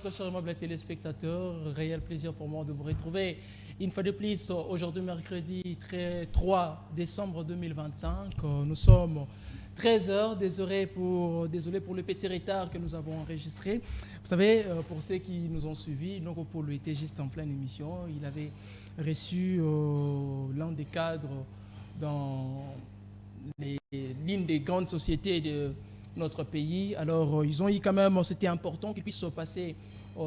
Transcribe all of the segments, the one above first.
très chers aimables téléspectateurs, réel plaisir pour moi de vous retrouver une fois de plus aujourd'hui mercredi 3 décembre 2025. Nous sommes 13h, désolé pour le petit retard que nous avons enregistré. Vous savez, pour ceux qui nous ont suivis, donc Paul était juste en pleine émission. Il avait reçu l'un des cadres dans l'une des grandes sociétés de notre pays. Alors, ils ont eu quand même, c'était important qu'il puisse se passer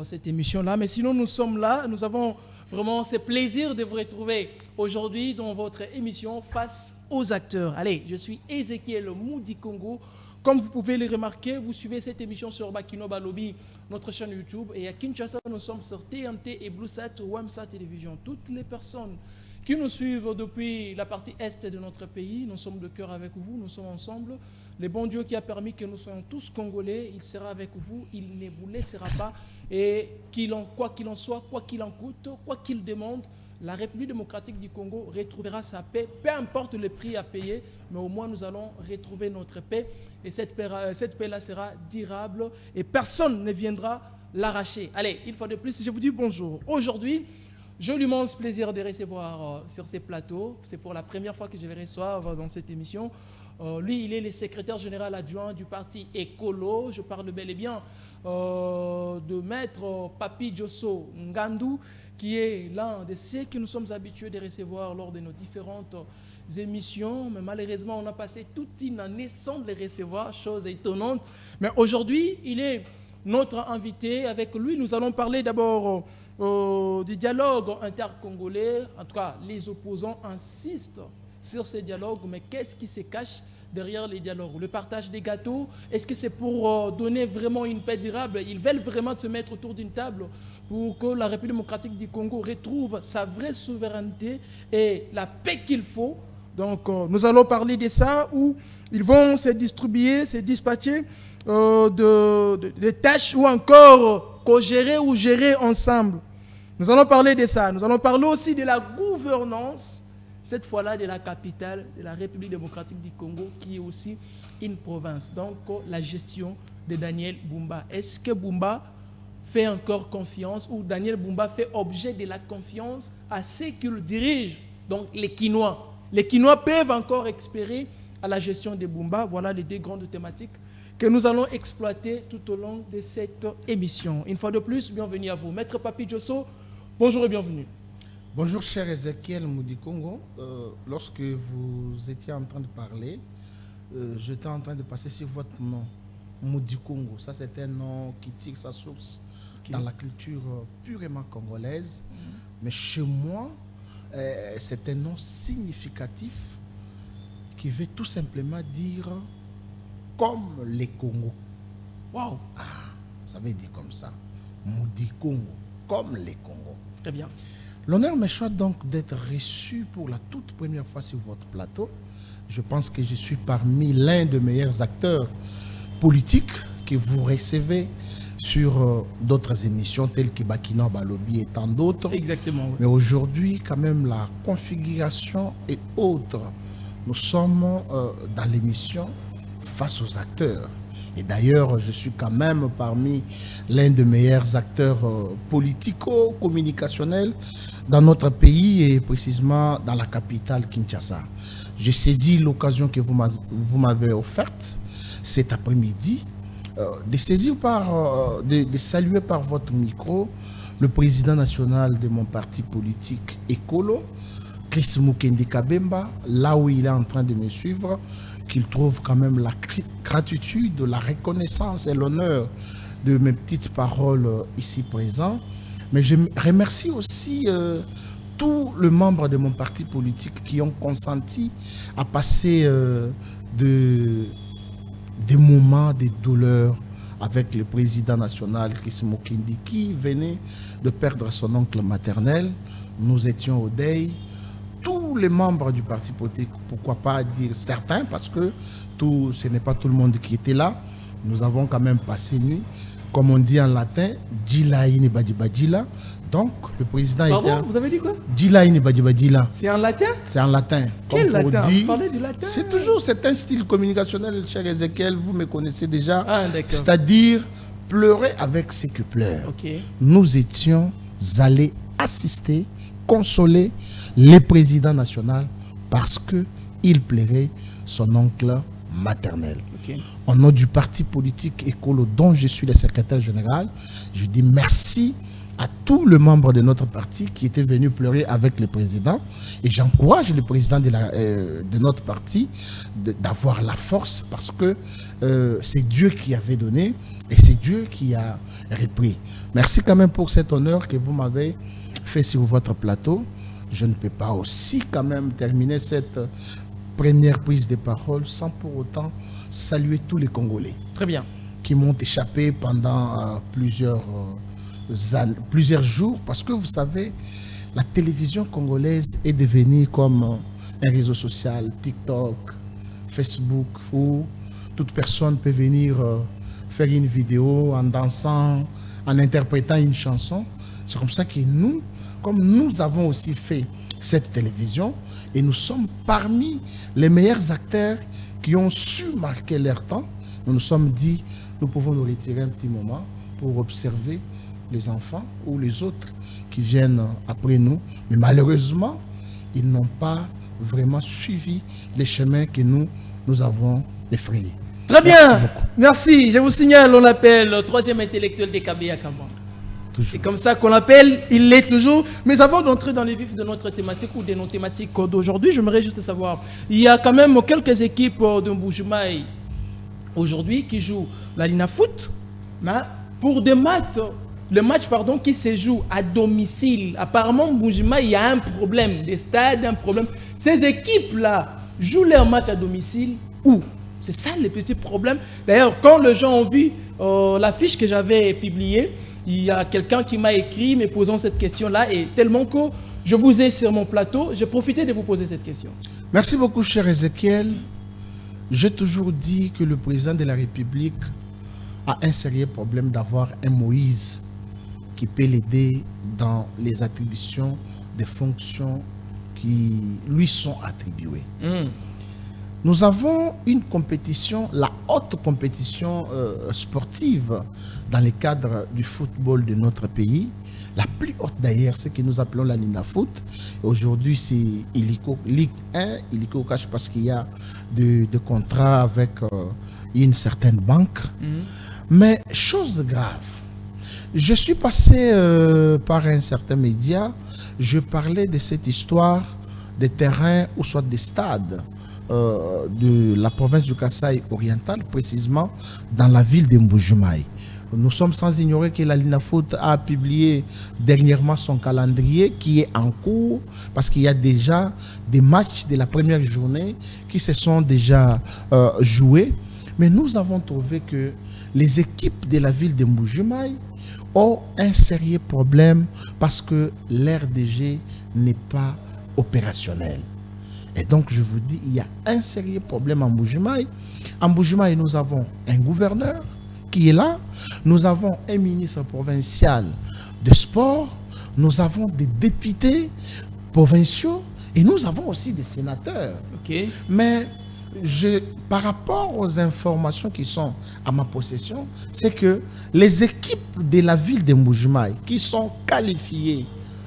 cette émission-là. Mais sinon, nous sommes là, nous avons vraiment ce plaisir de vous retrouver aujourd'hui dans votre émission Face aux acteurs. Allez, je suis Ezekiel Moudi Congo. Comme vous pouvez le remarquer, vous suivez cette émission sur Bakino Balobi, notre chaîne YouTube. Et à Kinshasa, nous sommes sur TNT et BlueSat, Wamsa Télévision. Toutes les personnes qui nous suivent depuis la partie est de notre pays, nous sommes de cœur avec vous, nous sommes ensemble. Le bon Dieu qui a permis que nous soyons tous Congolais, il sera avec vous, il ne vous laissera pas. Et quoi qu'il en soit, quoi qu'il en coûte, quoi qu'il demande, la République démocratique du Congo retrouvera sa paix, peu importe le prix à payer, mais au moins nous allons retrouver notre paix. Et cette paix-là sera durable et personne ne viendra l'arracher. Allez, une fois de plus, je vous dis bonjour. Aujourd'hui, j'ai l'immense plaisir de recevoir sur ces plateaux. C'est pour la première fois que je le reçois dans cette émission. Lui, il est le secrétaire général adjoint du parti Écolo. Je parle bel et bien de maître Papi Djosso Ngandou, qui est l'un de ceux que nous sommes habitués de recevoir lors de nos différentes émissions. Mais malheureusement, on a passé toute une année sans le recevoir, chose étonnante. Mais aujourd'hui, il est notre invité. Avec lui, nous allons parler d'abord du dialogue intercongolais. En tout cas, les opposants insistent sur ces dialogues, mais qu'est-ce qui se cache derrière les dialogues? Le partage des gâteaux? Est-ce que c'est pour donner vraiment une paix durable? Ils veulent vraiment se mettre autour d'une table pour que la République démocratique du Congo retrouve sa vraie souveraineté et la paix qu'il faut. Donc, nous allons parler de ça, où ils vont se distribuer, se dispatcher des tâches ou encore co-gérer ou gérer ensemble. Nous allons parler de ça. Nous allons parler aussi de la gouvernance, cette fois-là de la capitale de la République démocratique du Congo, qui est aussi une province. Donc, la gestion de Daniel Bumba. Est-ce que Bumba fait encore confiance, ou Daniel Bumba fait objet de la confiance à ceux qui le dirigent, donc les Quinois? Les Quinois peuvent encore espérer à la gestion de Bumba. Voilà les deux grandes thématiques que nous allons exploiter tout au long de cette émission. Une fois de plus, bienvenue à vous. Maître Papi Djosso, bonjour et bienvenue. Bonjour cher Ezekiel Moudi Congo. Lorsque vous étiez en train de parler, j'étais en train de passer sur votre nom, Moudi Congo. Ça, c'est un nom qui tire sa source dans la culture purement congolaise. Mais chez moi, c'est un nom significatif qui veut tout simplement dire comme les Congos. Waouh! Ça veut dire comme ça. Moudi Congo, comme les Congos. Très bien. L'honneur me choisit donc d'être reçu pour la toute première fois sur votre plateau. Je pense que je suis parmi l'un des meilleurs acteurs politiques que vous recevez sur d'autres émissions telles que Bakino Balobi et tant d'autres. Exactement. Oui. Mais aujourd'hui, quand même, la configuration est autre. Nous sommes dans l'émission Face aux acteurs. Et d'ailleurs, je suis quand même parmi l'un des meilleurs acteurs politico-communicationnels dans notre pays et précisément dans la capitale Kinshasa. J'ai saisi l'occasion que vous m'avez offerte cet après-midi de saluer par votre micro le président national de mon parti politique Écolo, Chris Mukendi Kabemba, là où il est en train de me suivre, qu'il trouve quand même la gratitude, la reconnaissance et l'honneur de mes petites paroles ici présents. Mais je remercie aussi tous les membres de mon parti politique qui ont consenti à passer des moments de douleur avec le président national Chris Mukendi, qui venait de perdre son oncle maternel. Nous étions au deuil. Tous les membres du parti politique, pourquoi pas dire certains, parce que ce n'est pas tout le monde qui était là. Nous avons quand même passé nuit, comme on dit en latin, Djilaïni Badibadjila. Donc, le président Pardon, vous avez dit quoi? Djilaïni Badibadjila. C'est en latin? C'est en latin. Quel latin? Vous parlez du latin? C'est un style communicationnel, cher Ezekiel, vous me connaissez déjà. Ah, d'accord. C'est-à-dire pleurer avec ceux qui pleurent. Ok. Nous étions allés assister, consoler le président national parce qu'il plairait son oncle maternel. Ok. Au nom du parti politique Écolo dont je suis le secrétaire général, je dis merci à tous les membres de notre parti qui étaient venus pleurer avec le président. Et j'encourage le président de notre parti d'avoir la force parce que c'est Dieu qui avait donné et c'est Dieu qui a repris. Merci quand même pour cet honneur que vous m'avez fait sur votre plateau. Je ne peux pas aussi quand même terminer cette première prise de parole sans pour autant saluer tous les Congolais. Très bien. Qui m'ont échappé pendant plusieurs jours parce que vous savez, la télévision congolaise est devenue comme un réseau social, TikTok, Facebook, où toute personne peut venir faire une vidéo en dansant, en interprétant une chanson. C'est comme ça que nous, comme nous avons aussi fait cette télévision, et nous sommes parmi les meilleurs acteurs qui ont su marquer leur temps, nous nous sommes dit, nous pouvons nous retirer un petit moment pour observer les enfants ou les autres qui viennent après nous. Mais malheureusement, ils n'ont pas vraiment suivi les chemins que nous avons défrayés. Très bien. Merci. Je vous signale, on l'appelle le troisième intellectuel des Kabeya Kamba. C'est comme ça qu'on l'appelle, il l'est toujours. Mais avant d'entrer dans les vifs de notre thématique ou de nos thématiques d'aujourd'hui, j'aimerais juste savoir, il y a quand même quelques équipes de Mbuji-Mayi aujourd'hui qui jouent la Lina Foot, mais pour des matchs, le match qui se joue à domicile. Apparemment, Mbuji-Mayi, il y a un problème, des stades, un problème. Ces équipes-là jouent leur match à domicile où? C'est ça le petit problème. D'ailleurs, quand les gens ont vu l'affiche que j'avais publiée, il y a quelqu'un qui m'a écrit me posant cette question-là, et tellement que je vous ai sur mon plateau, j'ai profité de vous poser cette question. Merci beaucoup, cher Ézéchiel. J'ai toujours dit que le président de la République a un sérieux problème d'avoir un Moïse qui peut l'aider dans les attributions des fonctions qui lui sont attribuées. Nous avons une compétition, la haute compétition sportive dans le cadre du football de notre pays. La plus haute d'ailleurs, c'est que nous appelons la Lina Foot. Aujourd'hui, c'est Ligue 1, Illico Cash parce qu'il y a des contrats avec une certaine banque. Mais chose grave, je suis passé par un certain média, je parlais de cette histoire des terrains ou soit des stades de la province du Kasaï oriental, précisément dans la ville de Mbuji-Mayi. Nous sommes sans ignorer que la Lina Foot a publié dernièrement son calendrier qui est en cours parce qu'il y a déjà des matchs de la première journée qui se sont déjà joués. Mais nous avons trouvé que les équipes de la ville de Mbuji-Mayi ont un sérieux problème parce que l'RDG n'est pas opérationnel. Et donc, je vous dis, il y a un sérieux problème en Mbuji-Mayi. En Mbuji-Mayi, nous avons un gouverneur qui est là. Nous avons un ministre provincial de sport. Nous avons des députés provinciaux. Et nous avons aussi des sénateurs. Okay. Mais par rapport aux informations qui sont à ma possession, c'est que les équipes de la ville de Mbuji-Mayi qui sont qualifiées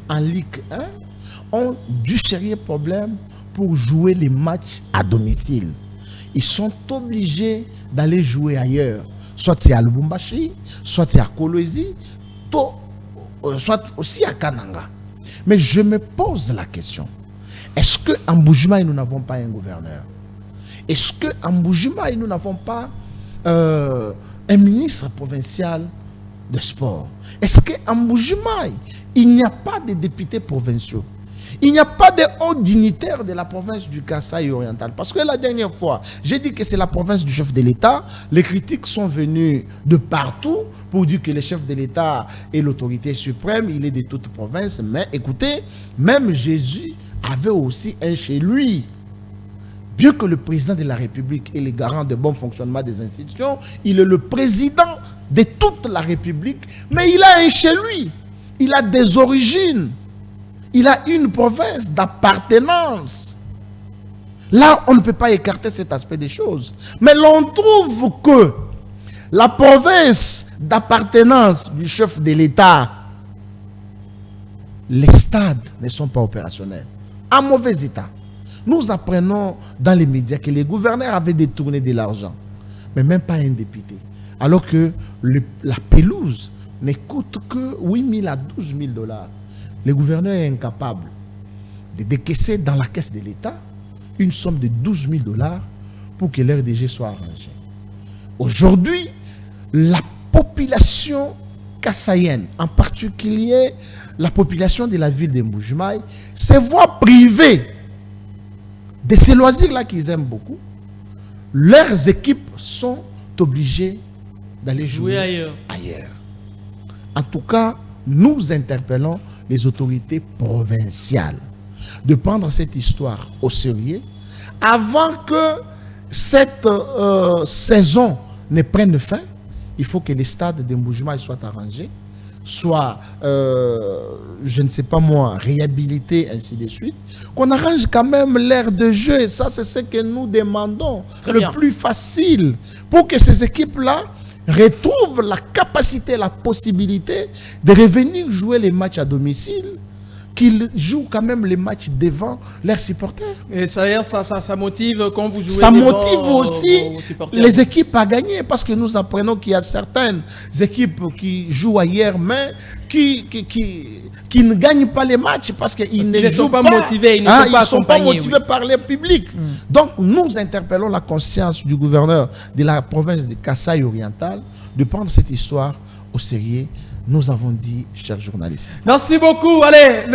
en Ligue 1 ont du sérieux problème pour jouer les matchs à domicile. Ils sont obligés d'aller jouer ailleurs. Soit c'est à Lubumbashi, soit c'est à Kolwezi, soit aussi à Kananga. Mais je me pose la question, est-ce qu'en Mbuji-Mayi, nous n'avons pas un gouverneur? Est-ce qu'en Mbuji-Mayi, nous n'avons pas un ministre provincial de sport? Est-ce qu'en Mbuji-Mayi, il n'y a pas de députés provinciaux? Il n'y a pas de hauts dignitaires de la province du Kasaï oriental. Parce que la dernière fois, j'ai dit que c'est la province du chef de l'État. Les critiques sont venues de partout pour dire que le chef de l'État est l'autorité suprême. Il est de toute province. Mais écoutez, même Jésus avait aussi un chez lui. Bien que le président de la République est le garant de bon fonctionnement des institutions, il est le président de toute la République. Mais il a un chez lui. Il a des origines. Il a une province d'appartenance. Là, on ne peut pas écarter cet aspect des choses. Mais l'on trouve que la province d'appartenance du chef de l'État, les stades ne sont pas opérationnels. En mauvais état. Nous apprenons dans les médias que les gouverneurs avaient détourné de l'argent, mais même pas un député. Alors que la pelouse ne coûte que 8 000 à 12 000 dollars. Le gouverneur est incapable de décaisser dans la caisse de l'État une somme de 12 000 dollars pour que l'RDG soit arrangé. Aujourd'hui, la population kassaïenne, en particulier la population de la ville de Mbuji-Mayi, se voit privée de ces loisirs-là qu'ils aiment beaucoup. Leurs équipes sont obligées d'aller jouer ailleurs. En tout cas, nous interpellons les autorités provinciales de prendre cette histoire au sérieux avant que cette saison ne prenne fin. Il faut que les stades de Mbuji-Mayi soient arrangés, soient, je ne sais pas moi, réhabilités, ainsi de suite. Qu'on arrange quand même l'aire de jeu. Et ça, c'est ce que nous demandons. Le plus facile pour que ces équipes-là retrouvent la capacité, la possibilité de revenir jouer les matchs à domicile, qu'ils jouent quand même les matchs devant leurs supporters. Et ça motive quand vous jouez. Ça motive aussi les équipes à gagner, parce que nous apprenons qu'il y a certaines équipes qui jouent ailleurs, mais qui ne gagnent pas les matchs parce qu'ils ne sont pas motivés, ils ne sont pas motivés par le public. Donc nous interpellons la conscience du gouverneur de la province de Kasaï oriental de prendre cette histoire au sérieux. Nous avons dit, chers journalistes. Merci beaucoup. Allez,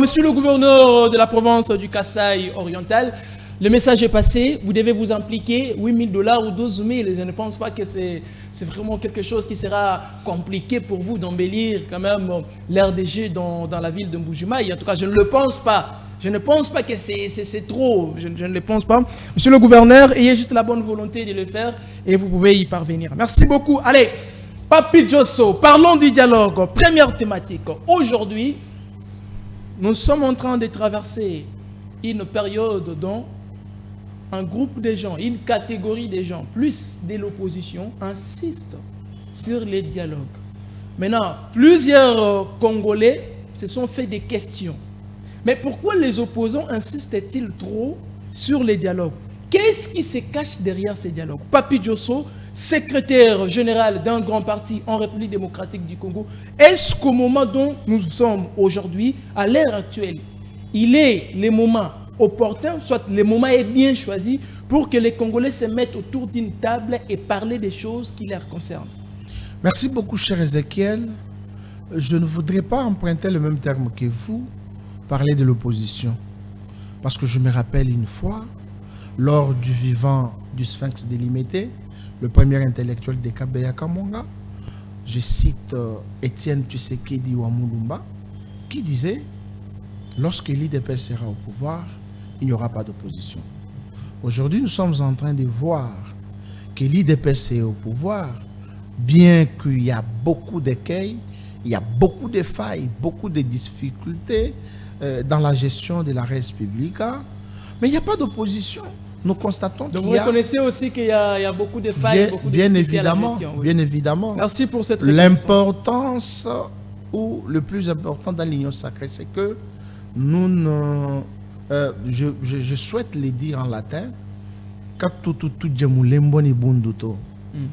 monsieur le gouverneur de la province du Kasaï oriental, le message est passé. Vous devez vous impliquer. 8 000 dollars ou 12 000. Je ne pense pas que c'est vraiment quelque chose qui sera compliqué pour vous d'embellir quand même l'RDG dans la ville de Mbuji-Mayi. En tout cas, je ne le pense pas. Je ne pense pas que c'est trop. Je ne le pense pas. Monsieur le gouverneur, ayez juste la bonne volonté de le faire et vous pouvez y parvenir. Merci beaucoup. Allez. Papi Josso, parlons du dialogue. Première thématique. Aujourd'hui, nous sommes en train de traverser une période dont un groupe de gens, une catégorie de gens, plus de l'opposition, insistent sur les dialogues. Maintenant, plusieurs Congolais se sont fait des questions. Mais pourquoi les opposants insistent-ils trop sur les dialogues? Qu'est-ce qui se cache derrière ces dialogues? Papi Josso, secrétaire général d'un grand parti en République démocratique du Congo, est-ce qu'au moment dont nous sommes aujourd'hui, à l'heure actuelle, il est le moment opportun, soit le moment est bien choisi pour que les Congolais se mettent autour d'une table et parler des choses qui les concernent? Merci beaucoup, cher Ezekiel. Je ne voudrais pas emprunter le même terme que vous, parler de l'opposition. Parce que je me rappelle une fois, lors du vivant du Sphinx délimité, le premier intellectuel de Kabeya Kamonga, je cite Étienne Tshisekedi Wamulumba, qui disait « Lorsque l'IDP sera au pouvoir, il n'y aura pas d'opposition ». Aujourd'hui, nous sommes en train de voir que l'IDP est au pouvoir, bien qu'il y a beaucoup d'écueils, il y a beaucoup de failles, beaucoup de difficultés dans la gestion de la res publica, mais il n'y a pas d'opposition. Nous constatons qu'il y a... Vous reconnaissez aussi qu'il y a beaucoup de failles, beaucoup de difficultés à la gestion. Bien évidemment. Merci pour cette réponse. L'importance, ou le plus important dans l'union sacrée, c'est que nous ne... je souhaite le dire en latin.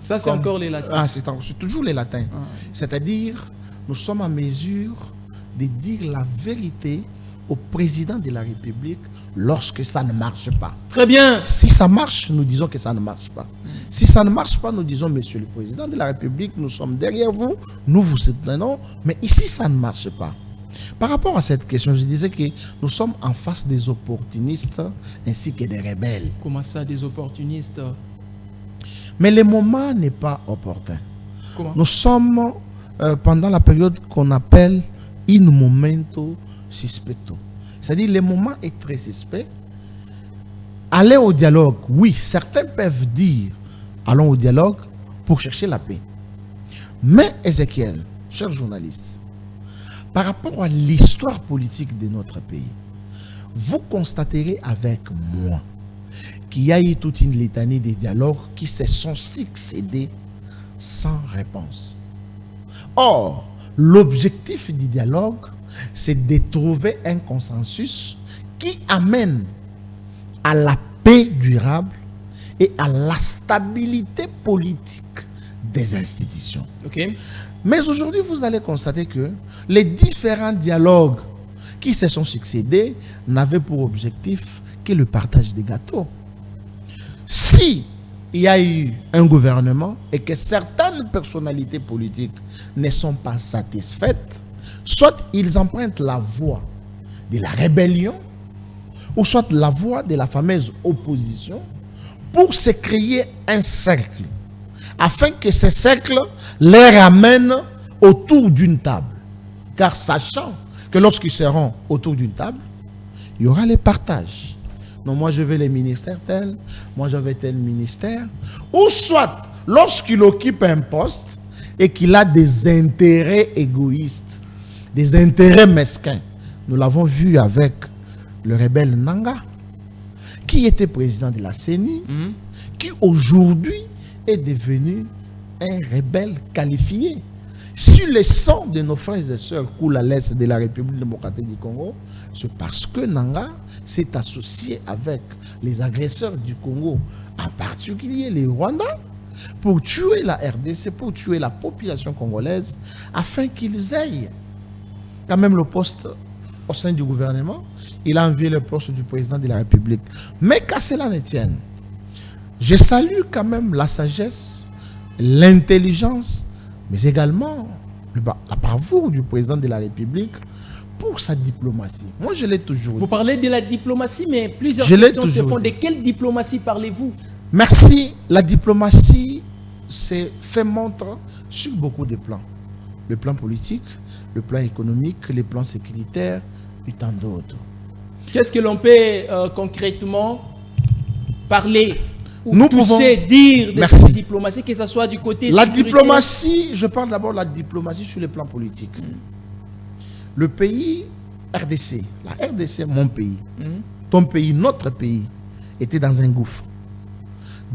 Ça, c'est encore les latins. Ah, c'est toujours les latins. Ah. C'est-à-dire, nous sommes en mesure de dire la vérité au président de la République lorsque ça ne marche pas. Très bien. Si ça marche, nous disons que ça ne marche pas. Si ça ne marche pas, nous disons, monsieur le président de la République, nous sommes derrière vous, nous vous soutenons, mais ici, ça ne marche pas. Par rapport à cette question, je disais que nous sommes en face des opportunistes ainsi que des rebelles. Comment ça, des opportunistes? Mais le moment n'est pas opportun. Comment? Nous sommes pendant la période qu'on appelle in momento suspecto. C'est-à-dire, le moment est très suspect. Aller au dialogue, oui, certains peuvent dire allons au dialogue pour chercher la paix. Mais Ezekiel, cher journaliste, par rapport à l'histoire politique de notre pays, vous constaterez avec moi qu'il y a eu toute une litanie de dialogues qui se sont succédés sans réponse. Or, l'objectif du dialogue, c'est de trouver un consensus qui amène à la paix durable et à la stabilité politique des institutions. Ok. Mais aujourd'hui, vous allez constater que les différents dialogues qui se sont succédés n'avaient pour objectif que le partage des gâteaux. Si il y a eu un gouvernement et que certaines personnalités politiques ne sont pas satisfaites, soit ils empruntent la voie de la rébellion, ou soit la voie de la fameuse opposition, pour se créer un cercle, afin que ce cercle les ramène autour d'une table. Car sachant que lorsqu'ils seront autour d'une table, il y aura les partages. Non, moi je veux les ministères tels, moi je veux tel ministère. Ou soit, lorsqu'il occupe un poste et qu'il a des intérêts égoïstes, des intérêts mesquins. Nous l'avons vu avec le rebelle Nanga, qui était président de la CENI, qui aujourd'hui est devenu un rebelle qualifié. Si le sang de nos frères et sœurs coule à l'est de la République démocratique du Congo, c'est parce que Nanga s'est associé avec les agresseurs du Congo, en particulier les Rwandais, pour tuer la RDC, pour tuer la population congolaise, afin qu'ils aient quand même le poste au sein du gouvernement. Il a envié le poste du président de la République. Mais qu'à cela ne tienne, je salue quand même la sagesse, l'intelligence, mais également la bravoure du président de la République pour sa diplomatie. Moi, je l'ai toujours dit. Vous parlez de la diplomatie, mais plusieurs questions se font. De quelle diplomatie parlez-vous? Merci. La diplomatie s'est fait montre sur beaucoup de plans. Le plan politique, le plan économique, les plans sécuritaires et tant d'autres. Qu'est-ce que l'on peut concrètement parler ou nous pouvons dire de cette diplomatie, que ce soit du côté la diplomatie, je parle d'abord de la diplomatie sur le plan politique. Le pays RDC, la RDC, mon pays, ton pays, notre pays, était dans un gouffre.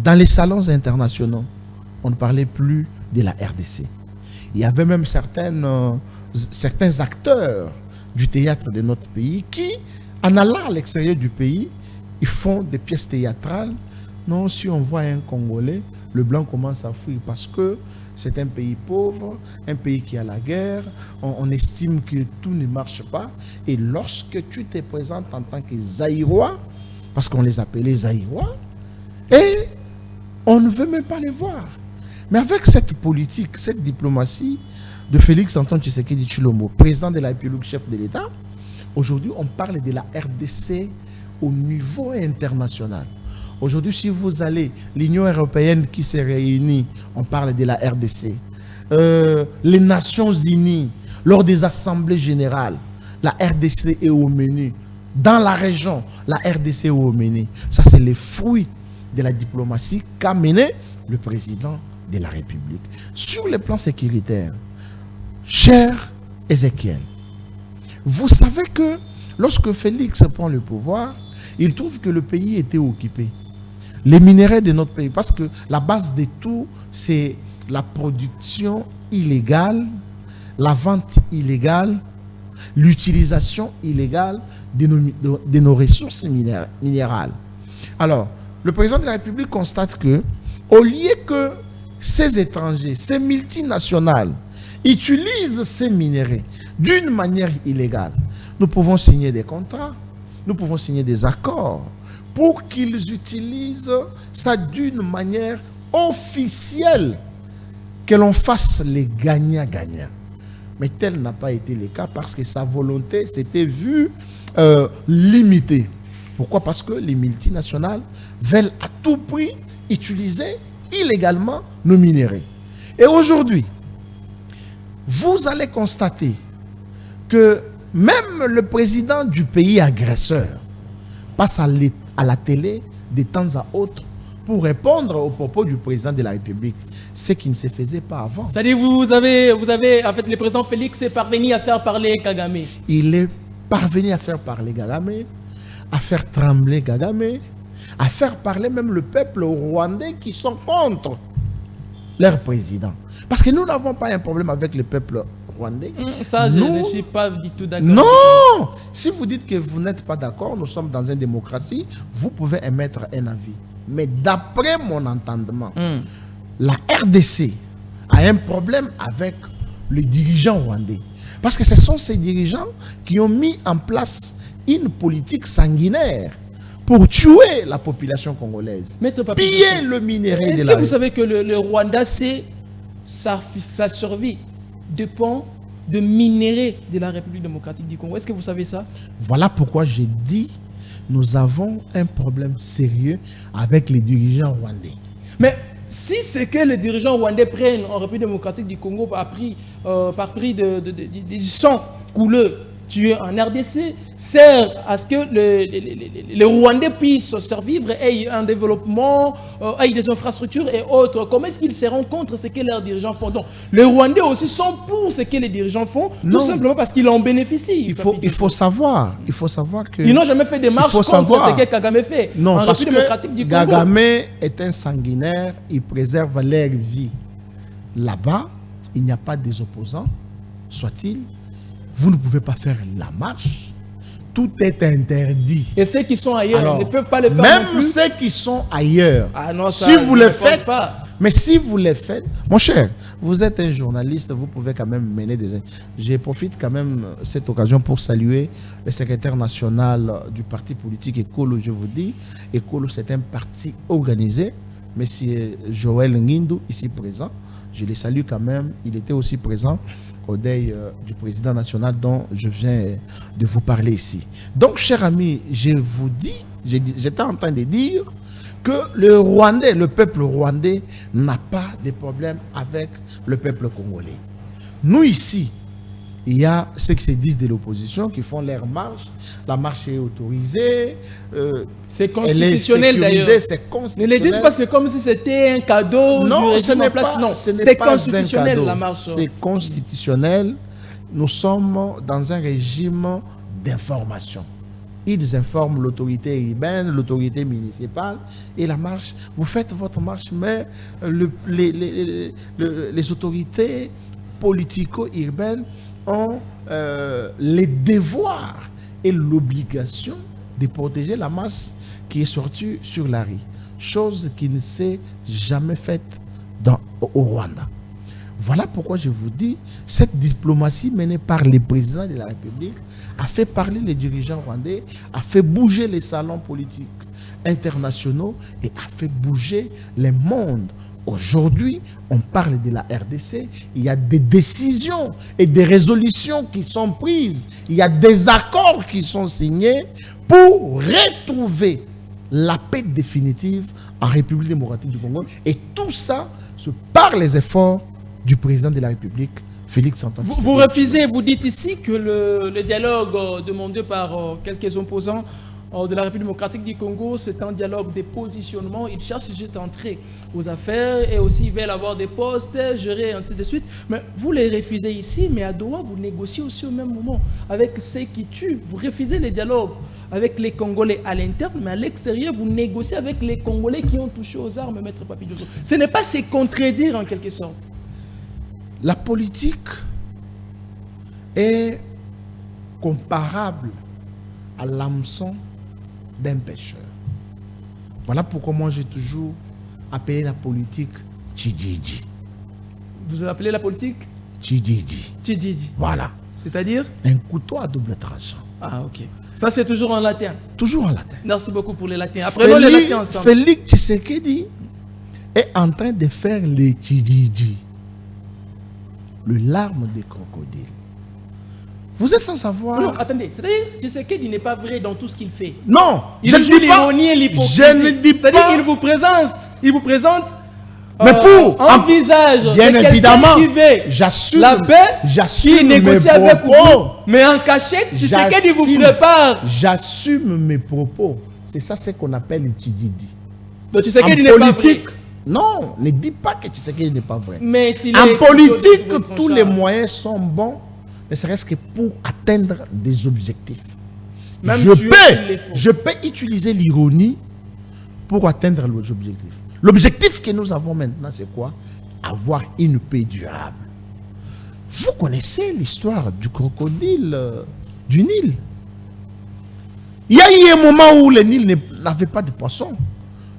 Dans les salons internationaux, on ne parlait plus de la RDC. Il y avait même certains acteurs du théâtre de notre pays qui, en allant à l'extérieur du pays, ils font des pièces théâtrales. Non, si on voit un Congolais, le blanc commence à fuir parce que c'est un pays pauvre, un pays qui a la guerre, on estime que tout ne marche pas. Et lorsque tu te présentes en tant que Zaïrois, parce qu'on les appelait Zaïrois, et on ne veut même pas les voir. Mais avec cette politique, cette diplomatie de Félix Antoine Tshisekedi Tshilombo, président de la République, chef de l'État, aujourd'hui on parle de la RDC au niveau international. Aujourd'hui, si vous allez, l'Union européenne qui se réunit, on parle de la RDC. Les Nations unies, lors des assemblées générales, la RDC est au menu. Dans la région, la RDC est au menu. Ça, c'est les fruits de la diplomatie qu'a mené le président de la République. Sur le plan sécuritaire, cher Ézéchiel, vous savez que lorsque Félix prend le pouvoir, il trouve que le pays était occupé. Les minéraux de notre pays, parce que la base de tout, c'est la production illégale, la vente illégale, l'utilisation illégale de nos ressources minérales. Alors, le président de la République constate que, au lieu que ces étrangers, ces multinationales, utilisent ces minéraux d'une manière illégale, nous pouvons signer des contrats, nous pouvons signer des accords pour qu'ils utilisent ça d'une manière officielle, que l'on fasse les gagnants-gagnants. Mais tel n'a pas été le cas parce que sa volonté s'était vue limitée. Pourquoi? Parce que les multinationales veulent à tout prix utiliser illégalement nos minéraux. Et aujourd'hui, vous allez constater que même le président du pays agresseur passe à la télé de temps à autre pour répondre aux propos du président de la République, ce qui ne se faisait pas avant. C'est-à-dire vous avez, en fait, le président Félix est parvenu à faire parler Kagame. Il est parvenu à faire parler Kagame, à faire trembler Kagame, à faire parler même le peuple rwandais qui sont contre. leur président. Parce que nous n'avons pas un problème avec le peuple rwandais. Ça, je ne suis pas du tout d'accord. Non! Si vous dites que vous n'êtes pas d'accord, nous sommes dans une démocratie, vous pouvez émettre un avis. Mais d'après mon entendement, la RDC a un problème avec les dirigeants rwandais. Parce que ce sont ces dirigeants qui ont mis en place une politique sanguinaire pour tuer la population congolaise, piller le minerai de la... Est-ce que vous savez que le Rwanda, sa survie dépend de minerais de la République démocratique du Congo? Est-ce que vous savez ça? Voilà pourquoi j'ai dit nous avons un problème sérieux avec les dirigeants rwandais. Mais si c'est que les dirigeants rwandais prennent en République démocratique du Congo par prix de sang couleux tué en RDC, sert à ce que les Rwandais puissent survivre, aient un développement, aient des infrastructures et autres. Comment est-ce qu'ils seront contre ce que leurs dirigeants font? Donc, les Rwandais aussi sont pour ce que les dirigeants font, tout simplement parce qu'ils en bénéficient. Il faut savoir que... Ils n'ont jamais fait des marches contre ce que Kagame fait. Non, en parce démocratique du que Congo. Kagame est un sanguinaire, il préserve leur vie. Là-bas, il n'y a pas des opposants, soit-il. Vous ne pouvez pas faire la marche. Tout est interdit. Et ceux qui sont ailleurs, alors, ne peuvent pas le faire. Même ceux qui sont ailleurs. Ah non, ça, si vous le faites, pas. Mais si vous le faites, mon cher, vous êtes un journaliste, vous pouvez quand même mener des... Je profite quand même de cette occasion pour saluer le secrétaire national du parti politique Ekolo, je vous dis. Ekolo, c'est un parti organisé. Monsieur Joël Nguindou, ici présent, je le salue quand même. Il était aussi présent au deuil du président national dont je viens de vous parler ici. Donc, chers amis, je vous dis, j'étais en train de dire que le Rwandais, le peuple rwandais n'a pas de problème avec le peuple congolais. Nous ici, il y a ceux qui se disent de l'opposition qui font leur marche. La marche est autorisée. C'est constitutionnel d'ailleurs. C'est constitutionnel. Ne le dites pas, c'est comme si c'était un cadeau. Non, ce n'est pas. Non, c'est constitutionnel la marche. C'est constitutionnel. Nous sommes dans un régime d'information. Ils informent l'autorité urbaine, l'autorité municipale et la marche. Vous faites votre marche, mais les autorités politico-urbaines ont les devoirs et l'obligation de protéger la masse qui est sortie sur la rue. Chose qui ne s'est jamais faite au Rwanda. Voilà pourquoi je vous dis, cette diplomatie menée par les présidents de la République a fait parler les dirigeants rwandais, a fait bouger les salons politiques internationaux et a fait bouger le monde. Aujourd'hui, on parle de la RDC, il y a des décisions et des résolutions qui sont prises, il y a des accords qui sont signés pour retrouver la paix définitive en République démocratique du Congo. Et tout ça, c'est par les efforts du président de la République, Félix Antoine Tshisekedi. Vous refusez, vous dites ici que le dialogue demandé par quelques opposants de la République démocratique du Congo, c'est un dialogue de positionnement. Ils cherchent juste à entrer aux affaires et aussi ils veulent avoir des postes, gérer ainsi de suite. Mais vous les refusez ici, mais à Doha, vous négociez aussi au même moment avec ceux qui tuent. Vous refusez les dialogues avec les Congolais à l'interne, mais à l'extérieur, vous négociez avec les Congolais qui ont touché aux armes, Maître Papi Dosso. Ce n'est pas se contredire en quelque sorte. La politique est comparable à l'hameçon d'un pêcheur. Voilà pourquoi moi j'ai toujours appelé la politique Tchidjidji. Vous appelez la politique Tchidjidji. Tchidjidji. Voilà. C'est-à-dire un couteau à double tranchant. Ah, ok. Ça, c'est toujours en latin. Toujours en latin. Merci beaucoup pour les latins. Apprenons les latins ensemble. Félix Tshisekedi est en train de faire les Tchidjidji. Le larme des crocodiles. Vous êtes sans savoir. Non, attendez. C'est-à-dire, Tshisekedi n'est pas vrai dans tout ce qu'il fait. Non, je ne dis pas. Et l'hypocrisie. Je ne dis pas. C'est-à-dire qu'il vous présente. Mais pour un visage. Bien évidemment. J'assume. La paix. Qui négocie avec vous. Mais en cachette, Tshisekedi vous prépare. J'assume mes propos. C'est ça ce qu'on appelle le Tchidjidji. Donc Tshisekedi n'est pas vrai. Non, ne dis pas que Tshisekedi n'est pas vrai. Mais en politique, tous les moyens sont bons, ne serait-ce que pour atteindre des objectifs. Je peux utiliser l'ironie pour atteindre l'objectif. L'objectif que nous avons maintenant, c'est quoi? avoir une paix durable. Vous connaissez l'histoire du crocodile du Nil. Il y a eu un moment où le Nil n'avait pas de poissons.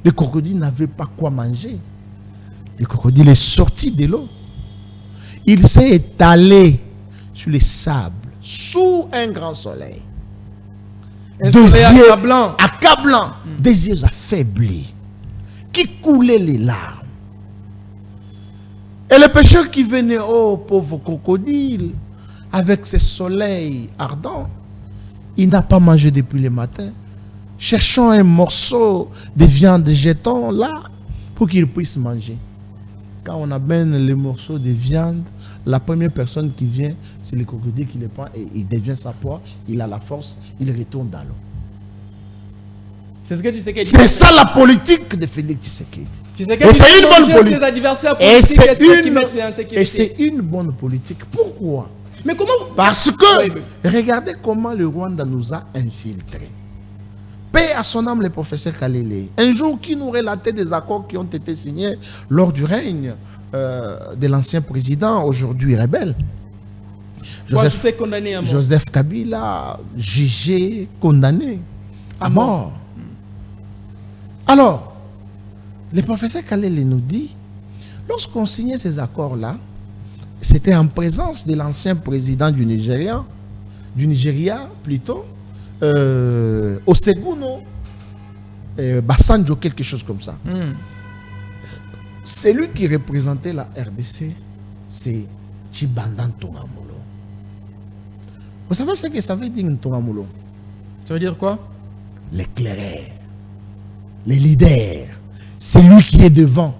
Le crocodile n'avait pas quoi manger. Le crocodile est sorti de l'eau. Il s'est étalé sur les sables, sous un grand soleil. Des yeux accablants, des yeux affaiblis, qui coulaient les larmes. Et le pêcheur qui venait, oh pauvre crocodile, avec ses soleils ardents, il n'a pas mangé depuis le matin. Cherchons un morceau de viande, jetons là pour qu'il puisse manger. Quand on amène les morceaux de viande, la première personne qui vient, c'est le crocodile qui les prend et il devient sa proie, il a la force, il retourne dans l'eau. C'est ce que Tshisekedi. C'est ça la politique de Félix Tshisekedi. Et c'est une bonne politique. Ses adversaires politiques, et c'est une bonne politique. Pourquoi? Mais comment? Parce que regardez comment le Rwanda nous a infiltrés. Paix à son âme le professeur Kalele. Un jour qui nous relatait des accords qui ont été signés lors du règne de l'ancien président, aujourd'hui rebelle. Joseph Kabila, jugé, condamné à mort. Alors, le professeur Kalele nous dit, lorsqu'on signait ces accords-là, c'était en présence de l'ancien président du Nigeria plutôt, Oseguno, Basanjo, quelque chose comme ça. C'est lui qui représentait la RDC, c'est Tshibanda Ntongamolo. Vous savez ce que ça veut dire Ntongamolo? Ça veut dire quoi? L'éclaireur, les leaders, c'est lui qui est devant,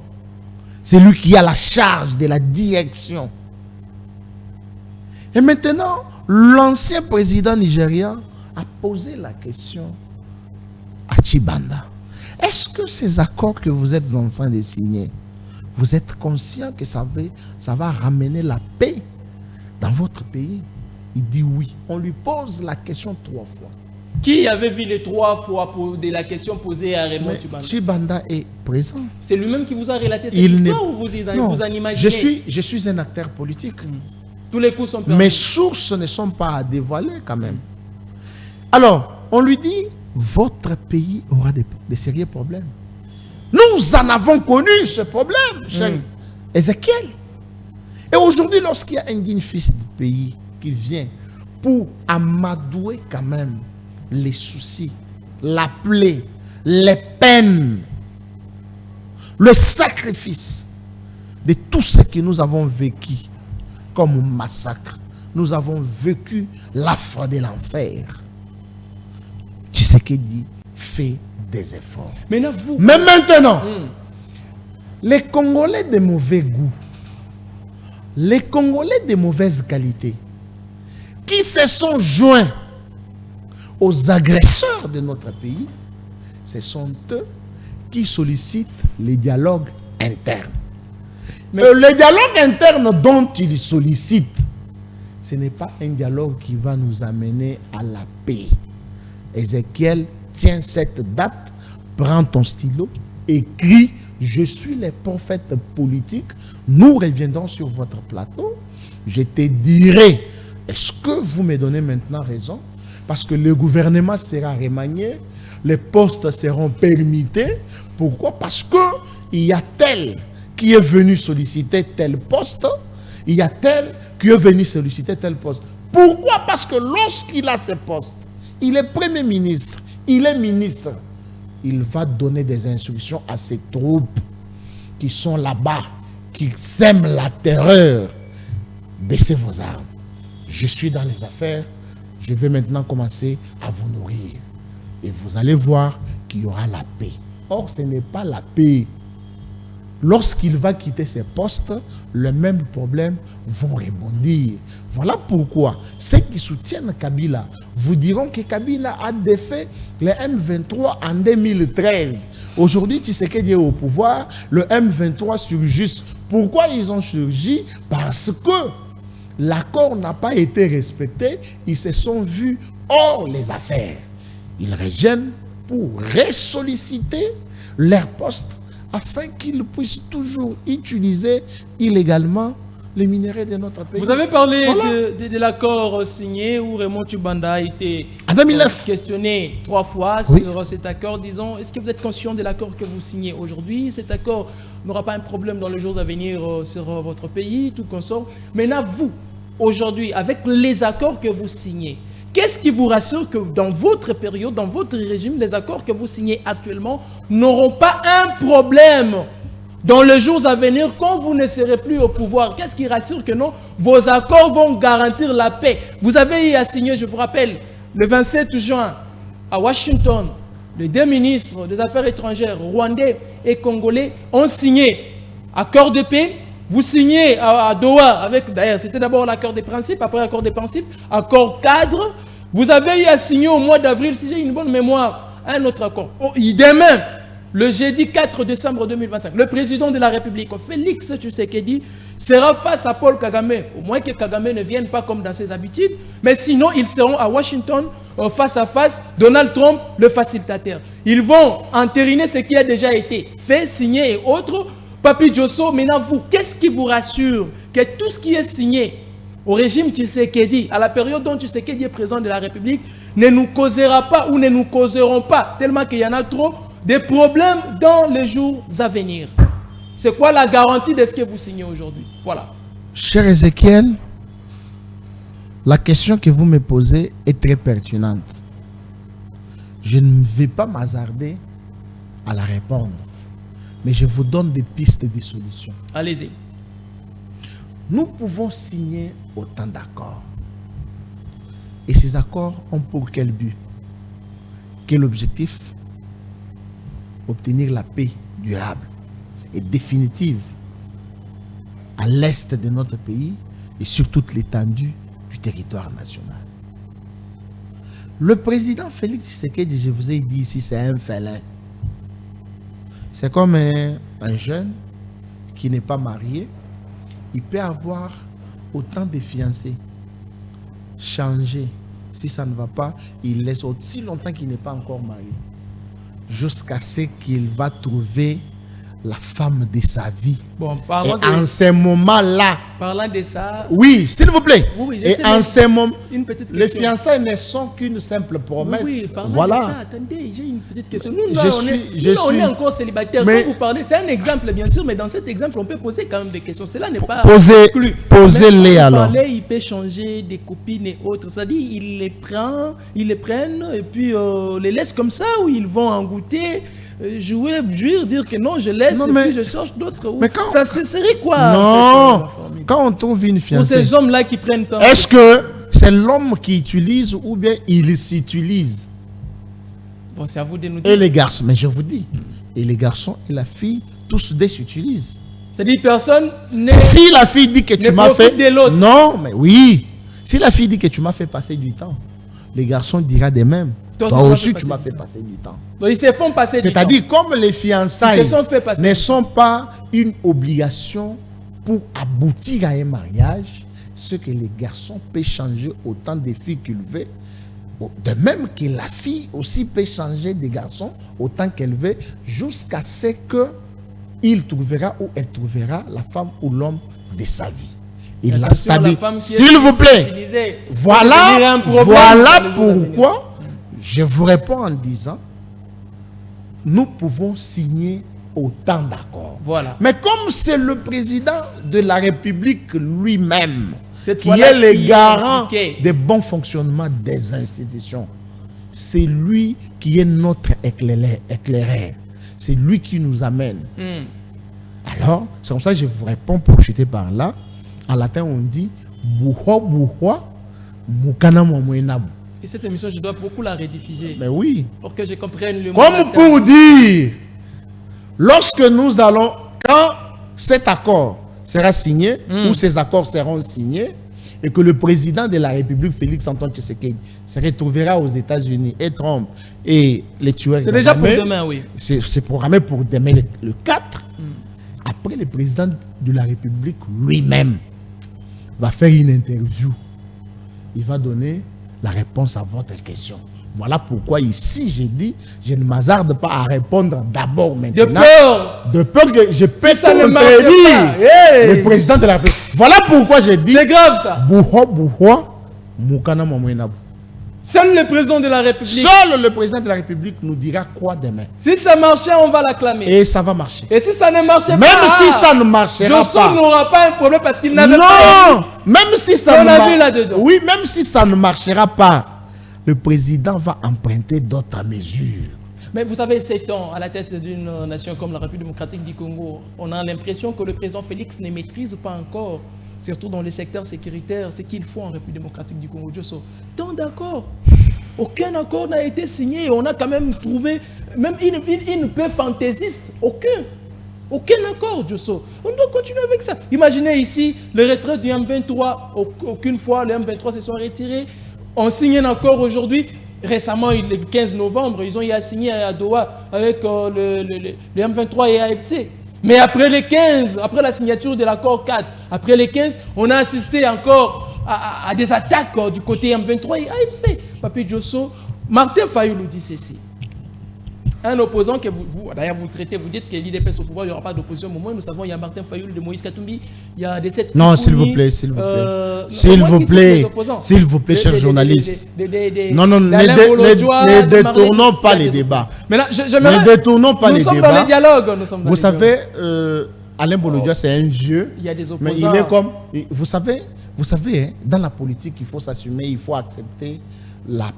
c'est lui qui a la charge de la direction. Et maintenant, l'ancien président nigérien a posé la question à Tshibanda. Est-ce que ces accords que vous êtes en train de signer, vous êtes conscient que ça va ramener la paix dans votre pays? Il dit oui. On lui pose la question 3 fois. Qui avait vu les 3 fois pour la question posée à Raymond Tshibanda? Tshibanda est présent. C'est lui-même qui vous a relaté cette histoire ou vous en imaginez? Je suis un acteur politique. Tous les coups sont permis. Mes sources ne sont pas à dévoiler quand même. Alors, on lui dit, votre pays aura des sérieux problèmes. Nous en avons connu ce problème, cher Ézéchiel. Et aujourd'hui, lorsqu'il y a un digne fils du pays qui vient pour amadouer quand même les soucis, la plaie, les peines, le sacrifice de tout ce que nous avons vécu comme massacre, nous avons vécu l'affront de l'enfer. Tshisekedi fait des efforts. Mais maintenant, les Congolais de mauvais goût, les Congolais de mauvaise qualité, qui se sont joints aux agresseurs de notre pays, ce sont eux qui sollicitent les dialogues internes. Mais le dialogue interne dont ils sollicitent, ce n'est pas un dialogue qui va nous amener à la paix. Ézéchiel, tiens cette date, prends ton stylo, écris, je suis le prophète politique, nous reviendrons sur votre plateau, je te dirai, est-ce que vous me donnez maintenant raison? Parce que le gouvernement sera remanié, les postes seront permittés. Pourquoi? Parce qu'il y a tel qui est venu solliciter tel poste, il y a tel qui est venu solliciter tel poste. Pourquoi? Parce que lorsqu'il a ce poste, il est Premier ministre, il est ministre, il va donner des instructions à ses troupes qui sont là-bas, qui sèment la terreur. Baissez vos armes. Je suis dans les affaires, je vais maintenant commencer à vous nourrir. Et vous allez voir qu'il y aura la paix. Or, ce n'est pas la paix. Lorsqu'il va quitter ses postes, les mêmes problèmes vont rebondir. Voilà pourquoi ceux qui soutiennent Kabila vous diront que Kabila a défait le M23 en 2013. Aujourd'hui, Tshisekedi est au pouvoir, le M23 surgit. Pourquoi ils ont surgi? Parce que l'accord n'a pas été respecté. Ils se sont vus hors les affaires. Ils reviennent pour ressolliciter leur poste afin qu'ils puissent toujours utiliser illégalement les minéraux de notre pays. Vous avez parlé Voilà. de l'accord signé où Raymond Tchibanda a été En 2009. questionné 3 fois Oui. sur cet accord. Disons, est-ce que vous êtes conscient de l'accord que vous signez aujourd'hui? Cet accord n'aura pas un problème dans les jours à venir sur votre pays, tout consort. Maintenant, vous, aujourd'hui, avec les accords que vous signez, qu'est-ce qui vous rassure que dans votre période, dans votre régime, les accords que vous signez actuellement n'auront pas un problème dans les jours à venir quand vous ne serez plus au pouvoir? Qu'est-ce qui rassure que non, vos accords vont garantir la paix? Vous avez eu à signer, je vous rappelle, le 27 juin à Washington, les 2 ministres des Affaires étrangères rwandais et congolais ont signé accord de paix. Vous signez à Doha avec, d'ailleurs, c'était d'abord l'accord des principes, après l'accord des principes, accord cadre. Vous avez eu à signer au mois d'avril, si j'ai une bonne mémoire, un autre accord. Oh, demain, le jeudi 4 décembre 2025, le président de la République, Félix Tshisekedi, sera face à Paul Kagame. Au moins que Kagame ne vienne pas comme dans ses habitudes, mais sinon, ils seront à Washington, face à face, Donald Trump, le facilitateur. Ils vont entériner ce qui a déjà été fait, signé et autres. Papi Djosso, maintenant vous, qu'est-ce qui vous rassure que tout ce qui est signé au régime Tshisekedi, à la période dont Tshisekedi est président de la République, ne nous causera pas ou ne nous causeront pas, tellement qu'il y en a trop, des problèmes dans les jours à venir? C'est quoi la garantie de ce que vous signez aujourd'hui? Voilà. Cher Ézéchiel, la question que vous me posez est très pertinente. Je ne vais pas m'hasarder à la répondre, mais je vous donne des pistes de solutions. Allez-y. Nous pouvons signer autant d'accords. Et ces accords ont pour quel but? Quel objectif? Obtenir la paix durable et définitive à l'est de notre pays et sur toute l'étendue du territoire national. Le président Félix Tshisekedi, je vous ai dit ici, c'est un félin. C'est comme un jeune qui n'est pas marié. Il peut avoir autant de fiancés. Changer. Si ça ne va pas, il laisse aussi longtemps qu'il n'est pas encore marié. Jusqu'à ce qu'il va trouver la femme de sa vie. Bon, Et en ce moment-là, parlant de ça, oui, s'il vous plaît. Oui, je et sais, en mais ce moment, une petite les question. fiançailles ne sont qu'une simple promesse. Oui, parlant voilà. de ça, attendez, j'ai une petite question. Nous, Je là, suis- on est encore célibataires. Mais- Quand vous parlez, c'est un exemple, bien sûr, mais dans cet exemple, on peut poser quand même des questions. Cela n'est pas Posez- exclu. posez-les Mais quand vous alors. parlez, il peut changer des copines et autres. C'est-à-dire, ils les prennent et puis les laissent comme ça, ou ils vont en goûter, jouer, dire que non, je laisse Non, et mais- puis je cherche d'autres. mais quand- Ça serait quoi en fait, Non, la formule? quand on trouve une Pour fiancée, ces hommes-là qui prennent temps. est-ce que c'est l'homme qui utilise ou bien il s'utilise? Bon, c'est à vous de nous Et dire. les garçons, mais je vous dis, et les garçons et la fille, tous deux s'utilisent. C'est-à-dire, personne n'est. Si la fille dit que tu Ne m'as fait... profite de l'autre. Non, mais oui. Si la fille dit que tu m'as fait passer du temps, les garçons diront de même. Toi Toi aussi, aussi, tu tu m'as m'as fait fait passer du temps. Donc, ils se font passer du temps. C'est-à-dire, comme les fiançailles Ils se sont fait passer ne du sont pas une obligation pour aboutir à un mariage, ce que les garçons peuvent changer autant de filles qu'ils veulent, de même que la fille aussi peut changer des garçons autant qu'elle veut, jusqu'à ce que il trouvera ou elle trouvera la femme ou l'homme de sa vie. Et la Attention, la stabilité. femme qui est S'il vous plaît, utilisée peut devenir voilà, un problème voilà dans les jours à venir. pourquoi je vous réponds en disant, nous pouvons signer autant d'accords. Voilà. Mais comme c'est le président de la République lui-même Cette qui fois-là, est le qui est garant impliqué. des bons fonctionnements des institutions, c'est lui qui est notre éclaireur. C'est lui qui nous amène. Hmm. Alors, c'est comme ça que je vous réponds pour chuter par là. En latin, on dit Buho buho, mukana mwenabu. Et cette émission, je dois beaucoup la rediffuser Mais oui. pour que je comprenne le mot Comme latin. pour dire, lorsque nous allons, quand cet accord sera signé, ou ces accords seront signés, et que le président de la République, Félix Antoine Tshisekedi, se retrouvera aux États-Unis, et Trump, et les tueurs. C'est déjà pour Kagame, demain, oui. c'est programmé pour demain le 4. Après, le président de la République lui-même va faire une interview. Il va donner la réponse à votre question. Voilà pourquoi ici, j'ai dit, je ne m'hasarde pas à répondre d'abord maintenant. De peur que je peux si ça ne marche contredire pas. le président de la République. Voilà pourquoi j'ai dit. C'est grave ça. Seul le président de la République. Seul le président de la République nous dira quoi demain. Si ça marchait, on va l'acclamer. Et ça va marcher. Et si ça ne marchait pas, même si ça ne marchera Johnson pas, n'aura pas un problème parce qu'il n'avait pas. Non, même si ça oui, même si ça ne marchera pas, le président va emprunter d'autres mesures. Mais vous savez, 7 ans à la tête d'une nation comme la République démocratique du Congo, on a l'impression que le président Félix ne maîtrise pas encore, surtout dans les secteurs sécuritaires, ce qu'il faut en République démocratique du Congo. Tant d'accords. Aucun accord n'a été signé. On a quand même trouvé, même une paix fantaisiste. Aucun accord, Josso. On doit continuer avec ça. Imaginez ici, le retrait du M23. Aucune fois, les M23 se sont retirés. On signe un accord aujourd'hui. Récemment, le 15 novembre, ils ont signé à Doha avec le M23 et AFC. Mais après les 15, après la signature de l'accord 4, après les 15, on a assisté encore à des attaques du côté M23 et AFC. Papi Josso, Martin Fayulu dit ceci. Un opposant que d'ailleurs vous traitez, vous dites que l'IDPS au pouvoir, il n'y aura pas d'opposition. Au moins, nous savons, il y a Martin Fayulu de Moïse Katumbi, il y a des 7... Non, s'il vous plaît, s'il vous plaît. S'il vous plaît, chers journalistes. Non, ne détournons pas les débats. Ne détournons pas les débats. Nous sommes dans les dialogues. Vous savez, Alain Bolodia, c'est un vieux. Il y a des opposants. Mais il est comme... Vous savez, hein, dans la politique, il faut s'assumer, il faut accepter la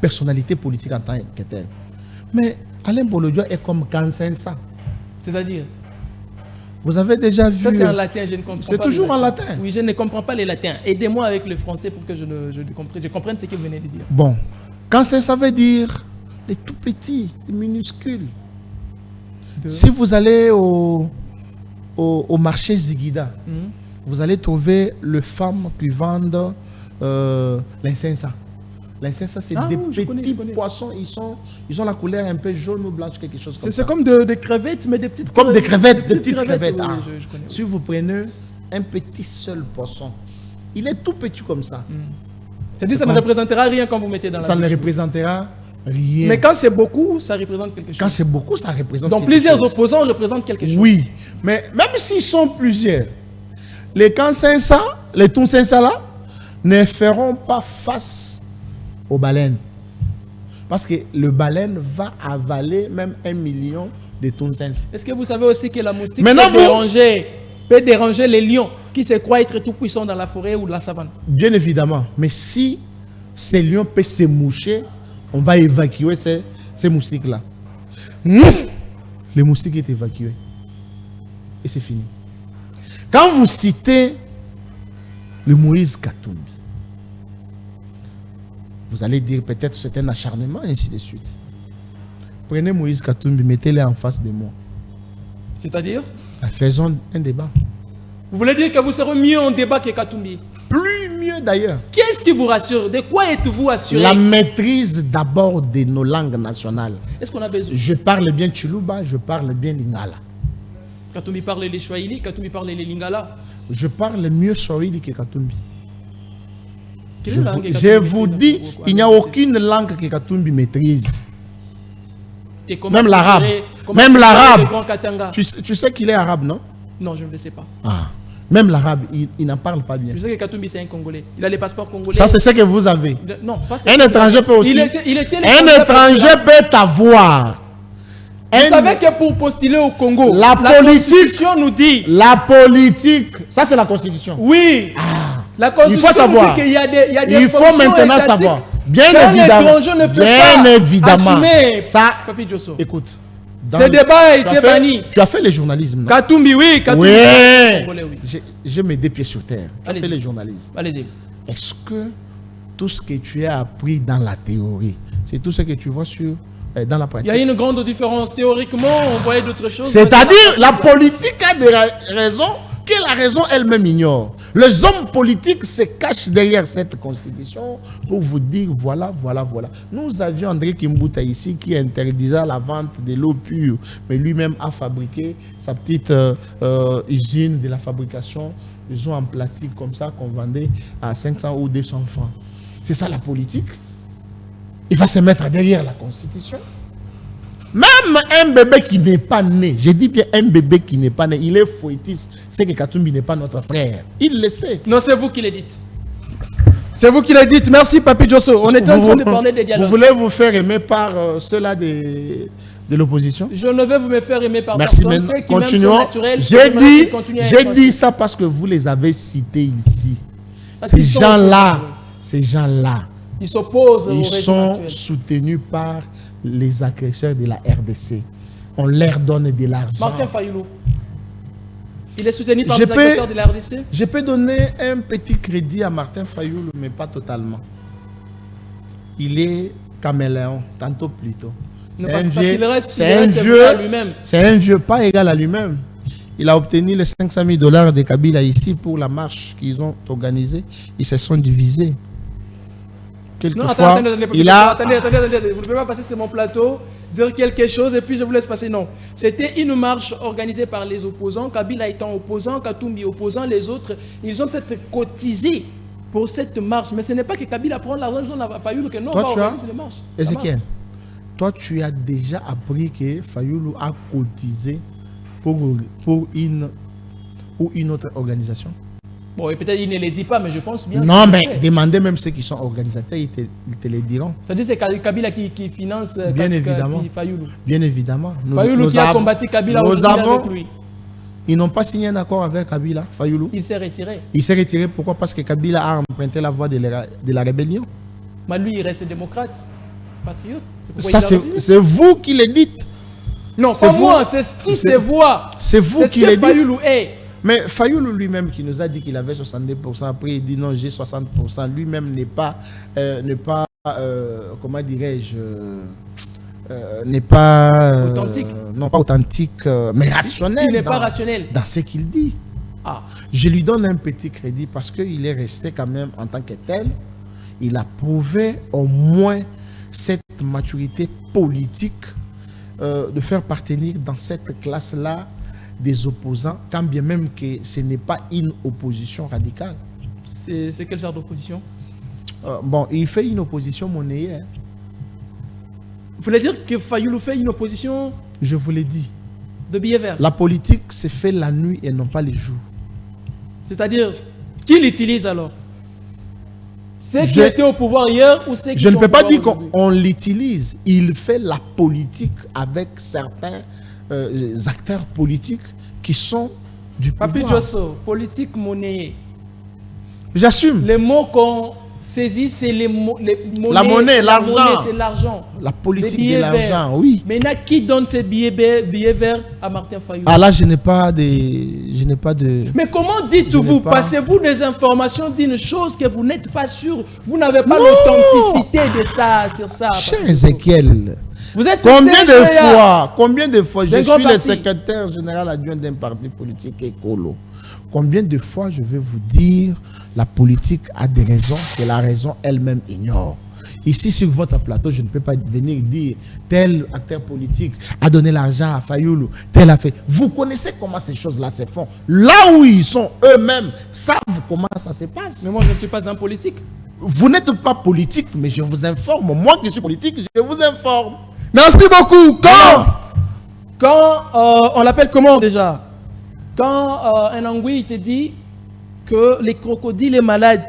personnalité politique en tant que telle. Mais Alain Bolodia est comme Kansensa. C'est-à-dire? Vous avez déjà vu... Ça c'est en latin, je ne comprends pas. C'est toujours en latin. Oui, je ne comprends pas les latins. Aidez-moi avec le français pour que je comprenne ce que vous venez de dire. Bon, Kansensa veut dire les tout petits, les minuscules. Si vous allez au marché Zigida, vous allez trouver les femmes qui vendent l'incense. L'incense, c'est des petits poissons. Ils ont la couleur un peu jaune ou blanche, quelque chose comme ça. C'est comme des crevettes, mais des petites comme des crevettes, des petites crevettes. Oui, ah. je connais, oui. Si vous prenez un petit seul poisson, il est tout petit comme ça. C'est-à-dire que ça ne représentera rien quand vous mettez dans la Ça ne représentera rien. Mais quand c'est beaucoup, ça représente quelque chose. Quand c'est beaucoup, ça représente donc quelque plusieurs chose. opposants représentent quelque chose. Oui, mais même s'ils sont plusieurs, les Kansensa, les Tunsensa là, ne feront pas face aux baleines. Parce que le baleine va avaler même 1 million de Tunsensa. Est-ce que vous savez aussi que la moustique peut déranger les lions qui se croient être tout puissants dans la forêt ou la savane? Bien évidemment. Mais si ces lions peuvent se moucher, on va évacuer ces moustiques-là. Les moustiques est évacué. Et c'est fini. Quand vous citez le Moïse Katumbi, vous allez dire peut-être c'est un acharnement, et ainsi de suite. Prenez Moïse Katumbi, mettez-le en face de moi. C'est-à-dire? Faisons un débat. Vous voulez dire que vous serez mieux en débat que Katumbi? Plus mieux d'ailleurs. Qu'est-ce qui vous rassure? De quoi êtes-vous assuré? La maîtrise d'abord de nos langues nationales. Est-ce qu'on a besoin? Je parle bien Chiluba, je parle bien Lingala. Katumbi parle les Swahili, Katumbi parle les Lingala. Je parle mieux Swahili que Katumbi. Je vous dis, il n'y a aucune langue que Katumbi maîtrise. Même l'arabe. Même l'arabe. Tu sais qu'il est arabe, non? Non, je ne le sais pas. Ah. Même l'arabe, il n'en parle pas bien. Je sais que Katumbi c'est un Congolais. Il a les passeports congolais. Ça, c'est ce que vous avez. Non, pas un étranger peut aussi. Un étranger peut avoir. Vous savez que pour postuler au Congo, la Constitution nous dit. La politique. Ça, c'est la Constitution. Oui. Ah. La Constitution il faut savoir. Dit qu'il y a des il faut maintenant savoir. Bien évidemment. Ça, écoute. Ce débat a été banni. Tu as fait le journalisme. Katumbi, oui. Katumbi, oui. Je mets des pieds sur terre. Tu as fait le journalisme. Allez-y. Est-ce que tout ce que tu as appris dans la théorie, c'est tout ce que tu vois dans la pratique? Il y a une grande différence. Théoriquement, on voyait d'autres choses. C'est-à-dire, la politique a des raisons que la raison elle-même ignore. Les hommes politiques se cachent derrière cette constitution pour vous dire voilà. Nous avions André Kimbuta ici qui interdisait la vente de l'eau pure, mais lui-même a fabriqué sa petite usine de la fabrication des eaux en plastique comme ça qu'on vendait à 500 ou 200 francs. C'est ça la politique. Il va se mettre derrière la Constitution. Même un bébé qui n'est pas né, je dis bien un bébé qui n'est pas né, il est fouettiste, c'est que Katumbi n'est pas notre frère. Il le sait. Non, c'est vous qui le dites. C'est vous qui le dites. Merci, Papi Djosso. On était en train de parler des dialogues. Vous voulez vous faire aimer par ceux-là de l'opposition? Je ne vais vous me faire aimer par merci, personne. Mais continuons. J'ai dit ça parce que vous les avez cités ici. Ces gens-là, ils s'opposent. Ils sont soutenus par les agresseurs de la RDC. On leur donne de l'argent. Martin Fayoulou, il est soutenu par les agresseurs de la RDC? Je peux donner un petit crédit à Martin Fayoulou, mais pas totalement. Il est caméléon, tantôt plutôt. C'est un vieux pas égal à lui-même. Il a obtenu les 500 000 $ de Kabila ici pour la marche qu'ils ont organisée. Ils se sont divisés. Quelquefois, attendez, vous ne pouvez pas passer sur mon plateau, dire quelque chose et puis je vous laisse passer. Non, c'était une marche organisée par les opposants, Kabila étant opposant, Katumbi opposant, les autres, ils ont peut-être cotisé pour cette marche, mais ce n'est pas que Kabila prend l'argent à Fayoulou que non, on va organiser les marches. Ezekiel, toi tu as déjà appris que Fayoulou a cotisé pour une autre organisation? Bon, et peut-être il ne le dit pas, mais je pense bien. Non, mais demandez même ceux qui sont organisateurs, ils te le diront. Ça dit que c'est Kabila qui finance bien évidemment. Fayoulou. Bien évidemment. Fayoulou qui a combattu Kabila avec lui. Ils n'ont pas signé un accord avec Kabila, Fayoulou. Il s'est retiré. Il s'est retiré, pourquoi? Parce que Kabila a emprunté la voie de la rébellion. Mais lui, il reste démocrate, patriote. Ça, c'est vous qui le dites. Non, pas moi, c'est ce qui se voit. C'est vous qui le dites. Fayoulou est. Mais Fayoulou lui-même qui nous a dit qu'il avait 62%, après il dit non, j'ai 60%, lui-même n'est pas, comment dirais-je, n'est pas authentique. Non, pas authentique, mais rationnel. Il n'est pas rationnel dans ce qu'il dit. Ah. Je lui donne un petit crédit parce qu'il est resté quand même en tant que tel. Il a prouvé au moins cette maturité politique de faire partenir dans cette classe-là des opposants, quand bien même que ce n'est pas une opposition radicale. C'est quel genre d'opposition? Bon, il fait une opposition monnayée. Vous voulez dire que Fayoulou fait une opposition? Je vous l'ai dit. De billets verts. La politique se fait la nuit et non pas les jours. C'est-à-dire, qui l'utilise alors? Ceux qui étaient au pouvoir hier ou ceux qui sont au pouvoir? Je ne peux pas dire qu'on l'utilise. Il fait la politique avec certains acteurs politiques qui sont du pouvoir. Papi Djosso, politique monnaie. J'assume. Les mots qu'on saisit, c'est les monnaies. La monnaie, l'argent. C'est l'argent. La politique de l'argent, oui. Maintenant, qui donne ces billets verts à Martin Fayoulou? Ah là, je n'ai pas de... Mais comment dites-vous? Passez-vous des informations d'une chose que vous n'êtes pas sûr? Vous n'avez pas l'authenticité de ça, sur ça. Cher Ezekiel, vous êtes combien de fois je suis le secrétaire général adjoint d'un parti politique écolo? Combien de fois je vais vous dire la politique a des raisons que la raison elle-même ignore? Ici, sur votre plateau, je ne peux pas venir dire tel acteur politique a donné l'argent à Fayoulou, tel a fait. Vous connaissez comment ces choses-là se font. Là où ils sont eux-mêmes, savent comment ça se passe. Mais moi, je ne suis pas un politique. Vous n'êtes pas politique, mais je vous informe. Moi qui suis politique, je vous informe. Merci beaucoup. Quand on l'appelle comment déjà? Quand un anguille te dit que les crocodiles est malade,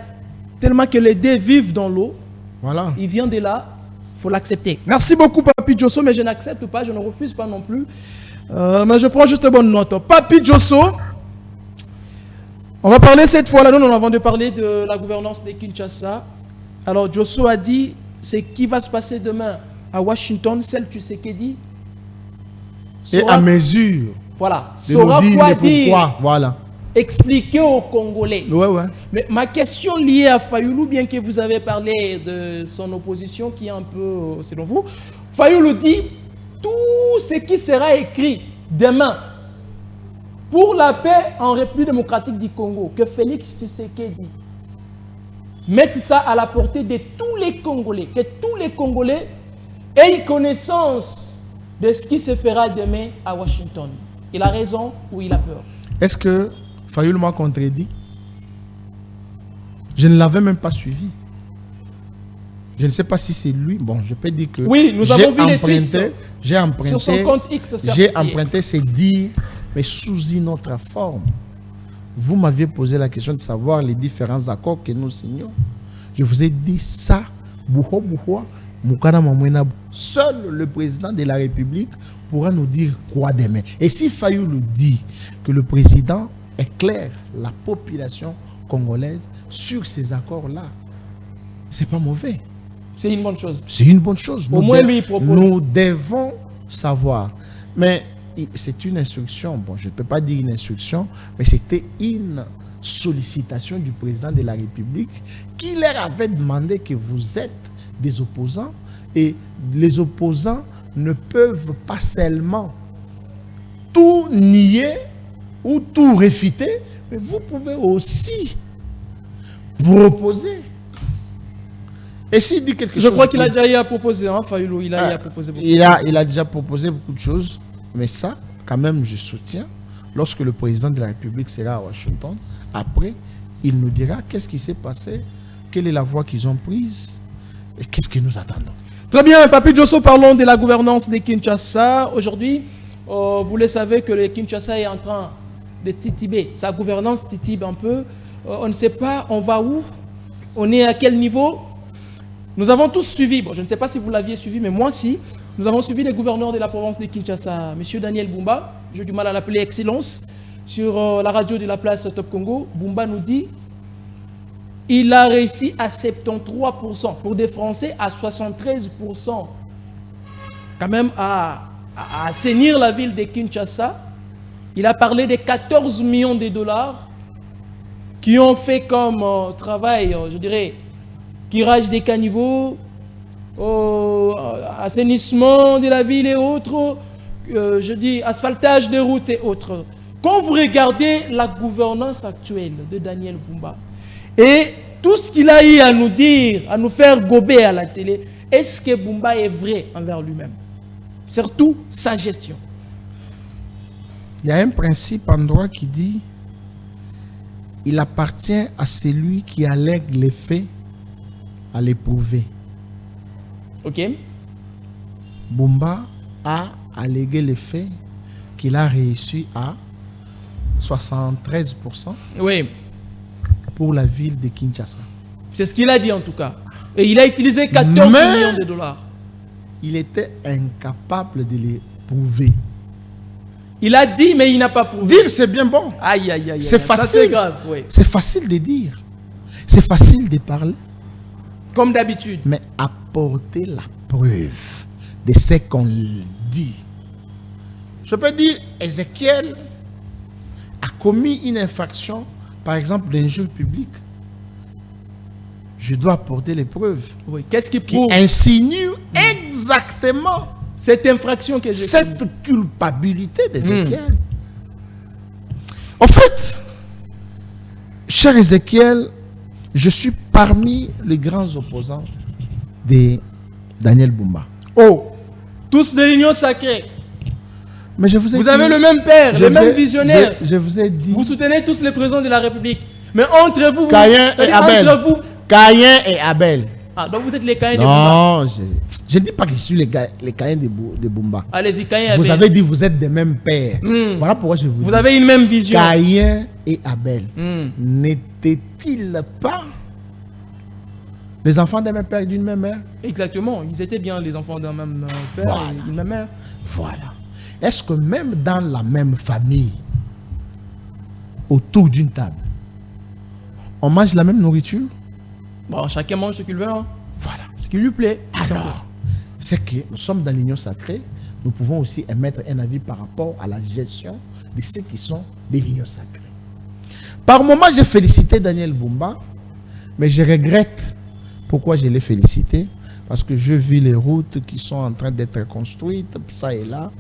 tellement que les dés vivent dans l'eau, voilà. Il vient de là, il faut l'accepter. Merci beaucoup, Papi Djosso, mais je n'accepte pas, je ne refuse pas non plus. Mais je prends juste bonne note. Papi Djosso, on va parler cette fois-là, nous avons de parler de la gouvernance de Kinshasa. Alors, Djosso a dit, c'est qui va se passer demain à Washington, celle tu sais qu'elle dit. Et à mesure. Voilà. Saura quoi dire. Voilà. Expliquer aux Congolais. Ouais. Mais ma question liée à Fayoulou, bien que vous avez parlé de son opposition qui est un peu, selon vous, Fayoulou dit tout ce qui sera écrit demain pour la paix en République démocratique du Congo, que Félix Tshisekedi mette ça à la portée de tous les Congolais, que tous les Congolais aient connaissance de ce qui se fera demain à Washington. Il a raison ou il a peur? Est-ce que Fayoulou m'a contredit? Je ne l'avais même pas suivi. Je ne sais pas si c'est lui. Bon, je peux dire que oui, nous avons vu les tweets j'ai emprunté, sur son compte X. J'ai emprunté, c'est dire, mais sous une autre forme. Vous m'aviez posé la question de savoir les différents accords que nous signons. Je vous ai dit ça. Seul le président de la République pourra nous dire quoi demain. Et si Fayou nous dit que le président éclaire la population congolaise sur ces accords-là, c'est pas mauvais. C'est une bonne chose. C'est une bonne chose. Au moins, lui, il propose. Nous devons savoir. Mais c'est une instruction. Bon, je ne peux pas dire une instruction, mais c'était une sollicitation du président de la République qui leur avait demandé que vous êtes des opposants et les opposants ne peuvent pas seulement tout nier ou tout réfuter, mais vous pouvez aussi vous opposer. Et s'il dit quelque chose... Je crois qu'il a déjà eu à proposer, hein, Fayulu, il a eu à proposer beaucoup de choses. Il a déjà proposé beaucoup de choses, mais ça, quand même, je soutiens. Lorsque le président de la République sera à Washington, après, il nous dira qu'est-ce qui s'est passé, quelle est la voie qu'ils ont prise, et qu'est-ce que nous attendons. Très bien, Papi Djosso, parlons de la gouvernance de Kinshasa. Aujourd'hui, vous le savez que le Kinshasa est en train de titiber. Sa gouvernance titibe un peu. On ne sait pas, on va où, on est à quel niveau. Nous avons tous suivi, bon, je ne sais pas si vous l'aviez suivi, mais moi si, nous avons suivi les gouverneurs de la province de Kinshasa. Monsieur Daniel Bumba, j'ai du mal à l'appeler Excellence, sur la radio de la place Top Congo. Bumba nous dit, il a réussi à 73%, pour des Français à 73%, quand même à assainir la ville de Kinshasa. Il a parlé de 14 millions de dollars qui ont fait comme travail, je dirais, curage des caniveaux, assainissement de la ville et autres, je dis asphaltage de routes et autres. Quand vous regardez la gouvernance actuelle de Daniel Bumba et tout ce qu'il a eu à nous dire, à nous faire gober à la télé, est-ce que Bumba est vrai envers lui-même? Surtout sa gestion. Il y a un principe en droit qui dit il appartient à celui qui allègue les faits à l'éprouver. Ok. Bumba a allégué les faits qu'il a réussi à 73% oui. pour la ville de Kinshasa. C'est ce qu'il a dit en tout cas. Et il a utilisé 14 millions de dollars. Il était incapable de les prouver. Il a dit, mais il n'a pas prouvé. Dire, c'est bien bon. Aïe, aïe, aïe. C'est facile. C'est grave, oui. C'est facile de dire. C'est facile de parler. Comme d'habitude. Mais apporter la preuve de ce qu'on dit. Je peux dire, Ézéchiel a commis une infraction, par exemple, d'injure publique. Je dois apporter les preuves. Oui. Qu'est-ce qui prouve? Qui insinue exactement cette infraction que j'ai cette commis. Culpabilité d'Ézéchiel. En fait, cher Ézéchiel, je suis parmi les grands opposants de Daniel Bumba. Oh, tous de l'Union sacrée. Mais je vous ai vous dit, avez le même père, le même visionnaire. Je vous ai dit. Vous soutenez tous les présidents de la République. Mais entre vous, Caïn et Abel. Entre vous. Caïn et Abel. Ah, donc vous êtes les Caïns de Non, Bumba. je ne dis pas que je suis les Caïns de Bumba. Allez-y, Caïn et Abel. Vous avez dit que vous êtes des mêmes pères. Voilà pourquoi je vous dis. Vous avez une même vision. Caïn et Abel n'étaient-ils pas les enfants d'un même père et d'une même mère? Exactement. Ils étaient bien les enfants d'un même père voilà. et d'une même mère. Voilà. Est-ce que même dans la même famille, autour d'une table, on mange la même nourriture? Bon, chacun mange ce qu'il veut. Hein. Voilà. Ce qui lui plaît. Alors, c'est que nous sommes dans l'union sacrée, nous pouvons aussi émettre un avis par rapport à la gestion de ceux qui sont de l'union sacrée. Par moment, j'ai félicité Daniel Bumba, mais je regrette pourquoi je l'ai félicité. Parce que je vis les routes qui sont en train d'être construites, ça et là.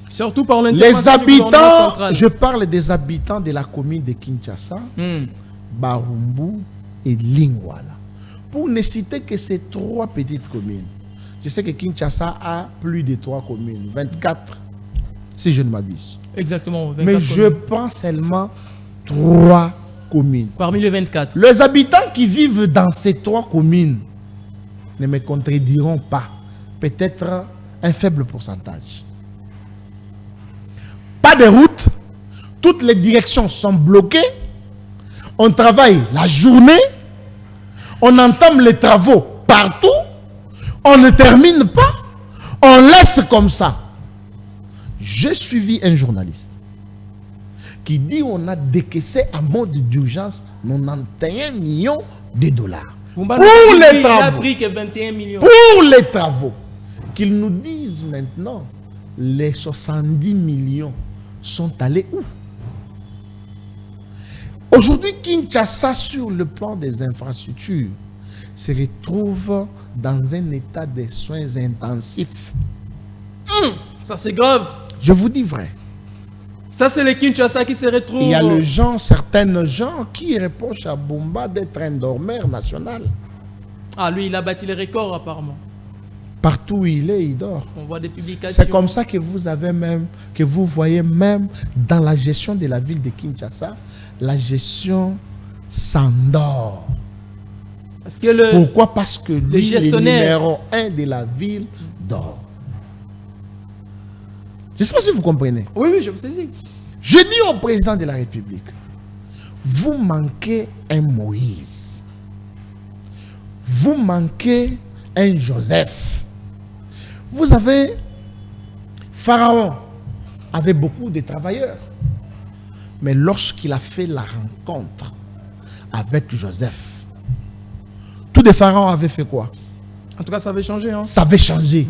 Surtout par les habitants, je parle des habitants de la commune de Kinshasa, Barumbu et Lingwala. Pour ne citer que ces trois petites communes. Je sais que Kinshasa a plus de 3 communes, 24, si je ne m'abuse. Exactement. 24 mais je prends seulement 3 communes. Parmi les 24. Les habitants qui vivent dans ces 3 communes ne me contrediront pas. Peut-être un faible pourcentage. Pas de route. Toutes les directions sont bloquées. On travaille la journée. On entame les travaux partout. On ne termine pas. On laisse comme ça. J'ai suivi un journaliste qui dit on a décaissé à mode d'urgence 91 millions de dollars. Pour les travaux. Que 21 millions. Pour les travaux. Qu'ils nous disent maintenant, les 70 millions sont allés où? Aujourd'hui, Kinshasa, sur le plan des infrastructures, se retrouve dans un état de soins intensifs. Ça, c'est grave. Je vous dis vrai. Ça, c'est le Kinshasa qui se retrouve. Il y a certains gens qui reprochent à Bumba d'être un dormeur national. Ah, lui, il a battu les records, apparemment. Partout où il est, il dort. On voit des publications. C'est comme ça que vous voyez même dans la gestion de la ville de Kinshasa, la gestion s'endort. Parce que pourquoi? Parce que lui, le gestionnaire, numéro 1 de la ville, dort. Je ne sais pas si vous comprenez. Oui, je vous saisis. Je dis au président de la République, vous manquez un Moïse. Vous manquez un Joseph. Vous avez Pharaon avait beaucoup de travailleurs. Mais lorsqu'il a fait la rencontre avec Joseph, tous les pharaons avaient fait quoi? En tout cas, ça avait changé. Hein? Ça avait changé.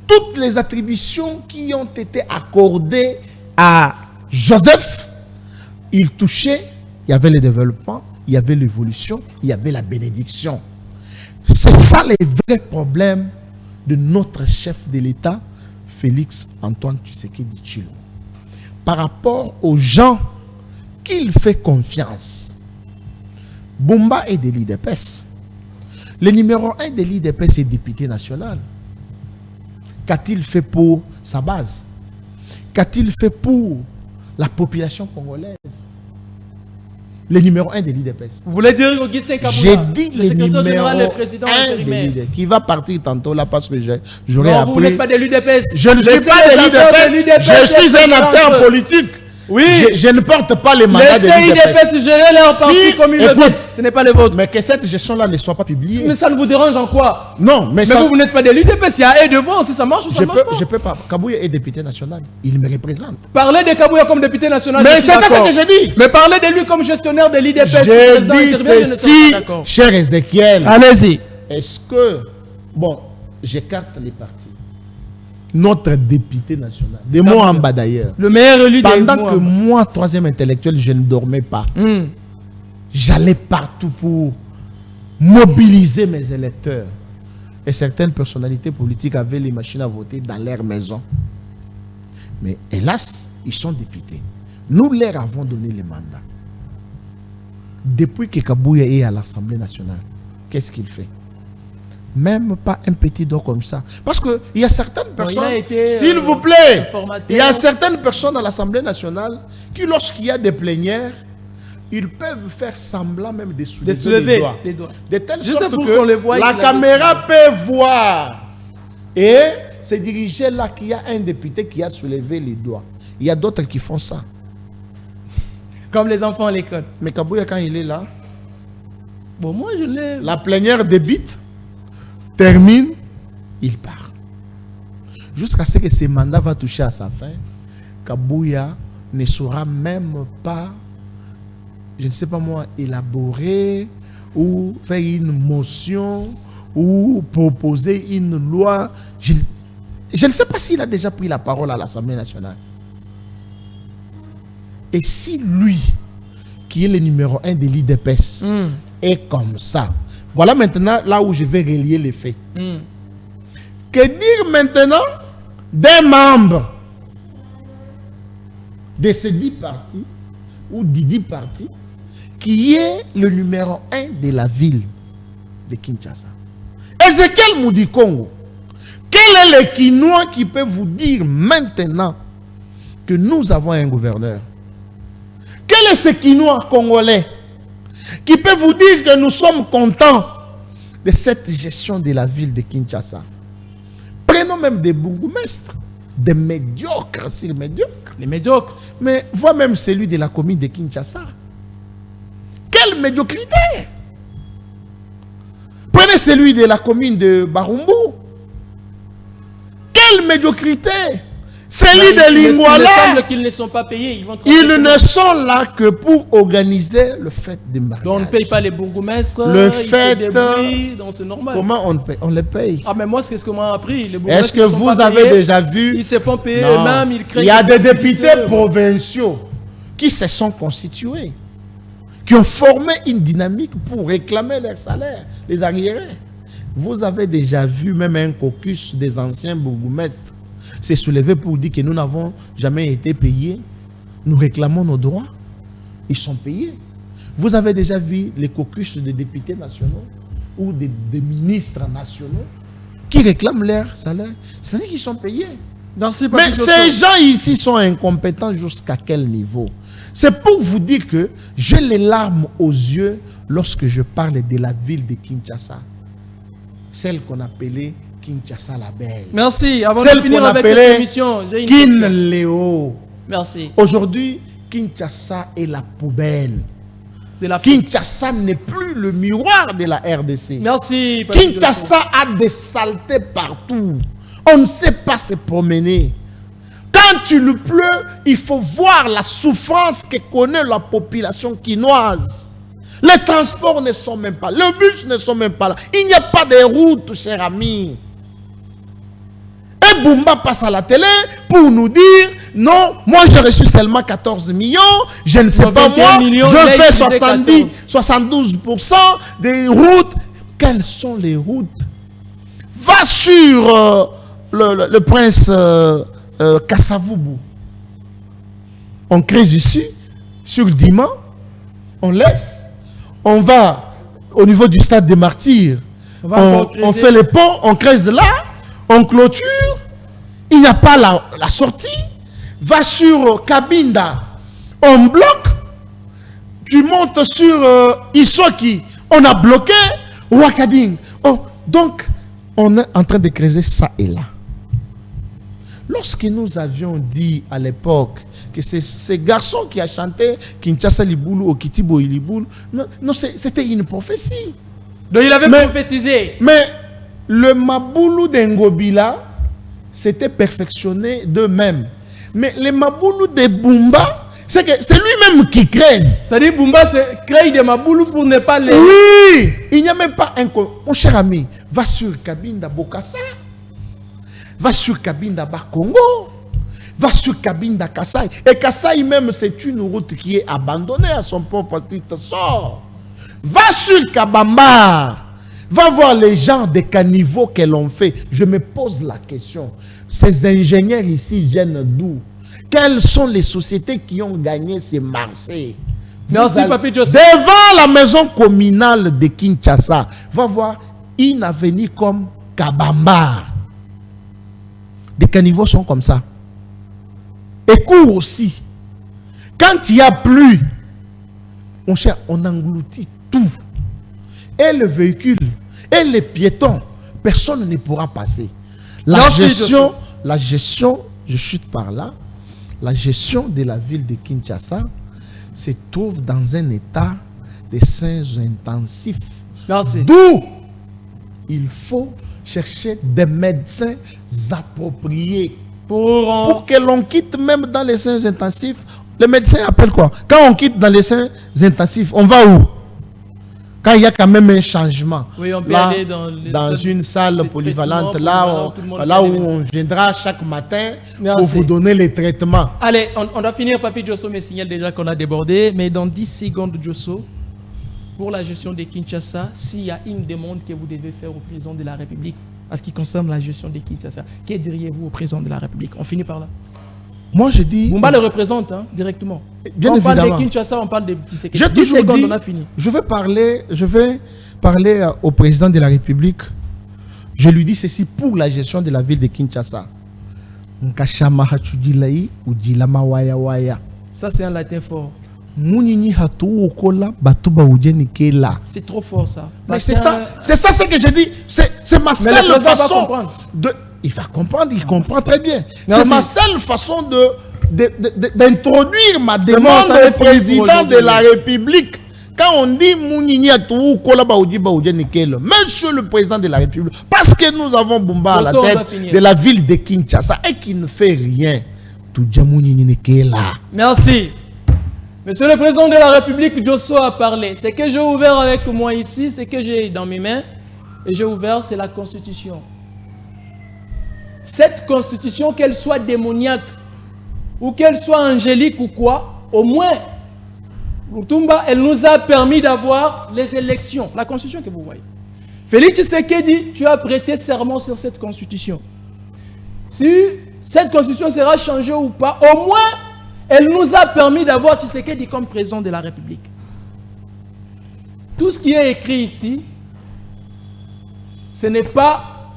Toutes les attributions qui ont été accordées à Joseph, il touchait, il y avait le développement, il y avait l'évolution, il y avait la bénédiction. C'est ça les vrais problèmes de notre chef de l'État, Félix Antoine Tshisekedi Tshilombo. Par rapport aux gens qu'il fait confiance. Bumba est de l'IDPS. Le numéro 1 de l'IDPS est député national. Qu'a-t-il fait pour sa base? Qu'a-t-il fait pour la population congolaise? Le numéro 1 de l'IDPS. Vous voulez dire Augustin Kabila? J'ai dit le numéro 1 de l'IDPS, qui va partir tantôt là parce que j'aurais appris. Vous n'êtes pas de l'UDPS. Je ne suis pas de l'IDPS. Je suis un acteur politique. Oui. Je ne porte pas les mandats de l'IDPS. Laissez gérer leur parti comme ils le veulent. Ce n'est pas le vôtre. Mais que cette gestion-là ne soit pas publiée. Mais ça ne vous dérange en quoi? Non, mais ça... vous n'êtes pas de l'UDPS. Il y a un devant. Si ça marche ou ça marche pas. Je peux pas. Kabouya est député national. Il me représente. Parlez de Kabouya comme député national. Mais c'est ça que je dis. Mais parlez de lui comme gestionnaire de l'IDPS. Je dis ceci, cher Ézéchiel. Allez-y. Est-ce que... Bon, j'écarte les partis. Notre député national, de Moamba d'ailleurs. Le meilleur élu. Pendant que moi, troisième intellectuel, je ne dormais pas. J'allais partout pour mobiliser mes électeurs. Et certaines personnalités politiques avaient les machines à voter dans leur maison. Mais hélas, ils sont députés. Nous leur avons donné les mandats. Depuis que Kabouya est à l'Assemblée nationale, qu'est-ce qu'il fait? Même pas un petit dos comme ça. Parce qu'il y a certaines personnes, s'il vous plaît, il y a certaines personnes à l'Assemblée nationale qui, lorsqu'il y a des plénières, ils peuvent faire semblant même de soulever les doigts. De telle sorte que la caméra peut voir. Et se diriger là qu'il y a un député qui a soulevé les doigts. Il y a d'autres qui font ça. Comme les enfants à l'école. Mais Kabouya, quand il est là, bon, moi je l'ai. La plénière débute, termine, il part. Jusqu'à ce que ce mandat va toucher à sa fin, Kabouya ne saura même pas, je ne sais pas moi, élaborer ou faire une motion ou proposer une loi. Je ne sais pas s'il a déjà pris la parole à l'Assemblée nationale. Et si lui, qui est le numéro 1 de l'IDPS, est comme ça, voilà maintenant là où je vais relier les faits. Que dire maintenant des membres de ces 10 partis ou 10 partis qui est le numéro 1 de la ville de Kinshasa? Ezekiel Moudi Congo, quel est le Quinois qui peut vous dire maintenant que nous avons un gouverneur? Quel est ce Quinois congolais qui peut vous dire que nous sommes contents de cette gestion de la ville de Kinshasa. Prenons même des bourgmestres, des médiocres, c'est médiocres. Les médiocres. Mais vois même celui de la commune de Kinshasa. Quelle médiocrité! Prenez celui de la commune de Barumbu. Quelle médiocrité! Celui de Lingwala. Il semble qu'ils ne sont pas payés. Ils ne sont là que pour organiser le fête de mariage. Donc on ne paye pas les bourgmestres. Le fête. Donc c'est normal. Comment on paye? On les paye. Ah mais moi c'est ce que moi appris. Est-ce que vous avez déjà vu? Ils se font payer eux-mêmes. Ils créent. Il y a des députés provinciaux qui se sont constitués, qui ont formé une dynamique pour réclamer leur salaire, les arriérés. Vous avez déjà vu même un caucus des anciens bourgmestres s'est soulevé pour dire que nous n'avons jamais été payés. Nous réclamons nos droits. Ils sont payés. Vous avez déjà vu les caucus des députés nationaux ou des ministres nationaux qui réclament leur salaire. C'est-à-dire qu'ils sont payés. Mais ces gens ici sont incompétents jusqu'à quel niveau? C'est pour vous dire que j'ai les larmes aux yeux lorsque je parle de la ville de Kinshasa. Celle qu'on appelait Kinshasa la belle. Merci. Avant Celle de finir avec cette émission, j'ai une question. Kinléo. Merci. Aujourd'hui, Kinshasa est la poubelle. Kinshasa n'est plus le miroir de la RDC. Merci. Kinshasa a des saletés partout. On ne sait pas se promener. Quand il pleut, il faut voir la souffrance que connaît la population quinoise. Les transports ne sont même pas, les bus ne sont même pas là. Il n'y a pas de route, cher ami. Et Bumba passe à la télé pour nous dire, non, moi j'ai reçu seulement 14 millions, je ne sais pas moi, je fais 72% des routes. Quelles sont les routes? Va sur le prince Kassavubu. On crée ici, sur Dima, on laisse. On va au niveau du stade des Martyrs. On fait les ponts, on creuse là, on clôture. Il n'y a pas la sortie. Va sur Kabinda, on bloque. Tu montes sur Isoki, on a bloqué. Wakading. Donc, on est en train de creuser ça et là. Lorsque nous avions dit à l'époque que c'est ce garçon qui a chanté Kinshasa Liboulou au Kitibo Liboulou, non, c'était une prophétie. Donc il avait prophétisé. Mais le Maboulou d'Engobila s'était perfectionné d'eux-mêmes. Mais le Maboulou de Bumba, c'est lui-même qui crée. C'est-à-dire Bumba crée des Maboulou pour ne pas les... Oui, il n'y a même pas un... Mon cher ami, va sur Kabinda Bokassa. Va sur Kabinda Bakongo, va sur Kabinda Kassai. Et Kassai même, c'est une route qui est abandonnée à son propre titre sort. Va sur Kabamba, va voir les gens des caniveaux qu'elles ont fait. Je me pose la question, ces ingénieurs ici viennent d'où? Quelles sont les sociétés qui ont gagné ces marchés? Merci, Papi Joseph. Devant la maison communale de Kinshasa, va voir une avenue comme Kabamba. Des caniveaux sont comme ça. Et court aussi. Quand il y a plu, on engloutit tout. Et le véhicule, et les piétons, personne ne pourra passer. La gestion, je chute par là, la gestion de la ville de Kinshasa se trouve dans un état de soins intensifs. D'où il faut chercher des médecins appropriés pour que l'on quitte même dans les soins intensifs. Les médecins appellent quoi? Quand on quitte dans les soins intensifs, on va où? Quand il y a quand même un changement. Oui, on peut là, aller dans une salle polyvalente, là où on viendra chaque matin pour vous donner les traitements. Allez, on doit finir, Papi Josso me signale déjà qu'on a débordé, mais dans 10 secondes, Josso, pour la gestion de Kinshasa, s'il y a une demande que vous devez faire au président de la République, en ce qui concerne la gestion de Kinshasa, que diriez-vous au président de la République? On finit par là. Moi, je dis... Bumba le représente directement. Bien on évidemment. parle de Kinshasa, on parle de Tshisekedi. J'ai 10 toujours secondes, dit, on a fini. Je vais parler au président de la République. Je lui dis ceci pour la gestion de la ville de Kinshasa. Ça, c'est un latin fort. Munini hatou okola batuba ujeni kela. C'est trop fort ça. Mais c'est ça ce que je dis. C'est ma seule façon de. Il va comprendre, il comprend très bien. C'est ma seule façon d'introduire ma demande au président de la République. Quand on dit Mounini hatou okola ba ujeni kela, monsieur le président de la République, parce que nous avons Bumba à la tête de la ville de Kinshasa et qui ne fait rien. Merci. Monsieur le Président de la République, Joshua a parlé. Ce que j'ai ouvert avec moi ici, ce que j'ai dans mes mains, et j'ai ouvert, c'est la Constitution. Cette Constitution, qu'elle soit démoniaque, ou qu'elle soit angélique ou quoi, au moins, Lutumba, elle nous a permis d'avoir les élections. La Constitution que vous voyez. Félix Tshisekedi, tu as prêté serment sur cette Constitution. Si cette Constitution sera changée ou pas, au moins, elle nous a permis d'avoir Tshisekedi comme président de la République. Tout ce qui est écrit ici, ce n'est pas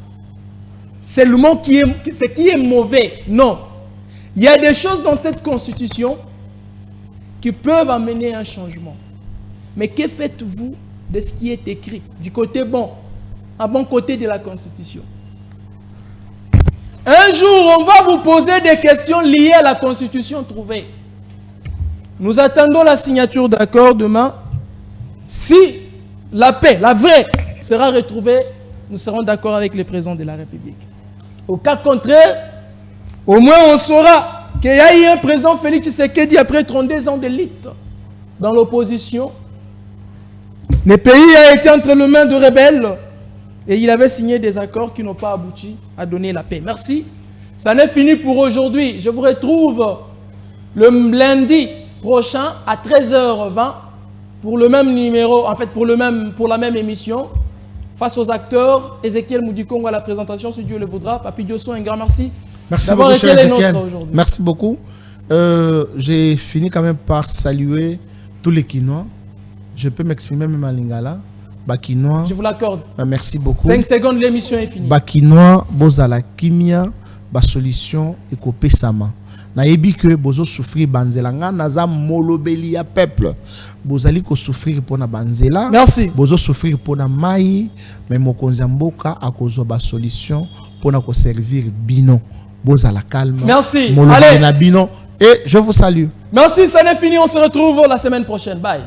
seulement ce qui est mauvais. Non. Il y a des choses dans cette Constitution qui peuvent amener un changement. Mais que faites-vous de ce qui est écrit du côté bon, à bon côté de la Constitution? Un jour, on va vous poser des questions liées à la Constitution trouvée. Nous attendons la signature d'accord demain. Si la paix, la vraie, sera retrouvée, nous serons d'accord avec le président de la République. Au cas contraire, au moins on saura qu'il y a eu un président Félix Tshisekedi après 32 ans de lutte dans l'opposition. Le pays a été entre les mains de rebelles. Et il avait signé des accords qui n'ont pas abouti à donner la paix. Merci. Ça n'est fini pour aujourd'hui. Je vous retrouve le lundi prochain à 13h20 pour le même numéro, en fait pour la même émission. Face aux acteurs, Ézéchiel Moudikongo à la présentation, si Dieu le voudra. Papi Diosso, un grand merci. Merci beaucoup, cher Ézéchiel. Merci beaucoup. J'ai fini quand même par saluer tous les Kinois. Je peux m'exprimer même en lingala. Bakinois. Je vous l'accorde. Merci beaucoup. 5 secondes, l'émission est finie. Bakinois, bozala kimia, ba solution ekopé sama. Na yebi que bozo souffrir banzelanga naza molobeli ya peuple. Bozali ko souffrir pona banzela. Merci. Bozo souffrir pona mai, mais mokonzi mboka akozo ba solution pona ko servir bino. Bozala calme. Merci. Allez. Na bino et je vous salue. Merci, ça n'est fini, on se retrouve la semaine prochaine. Bye.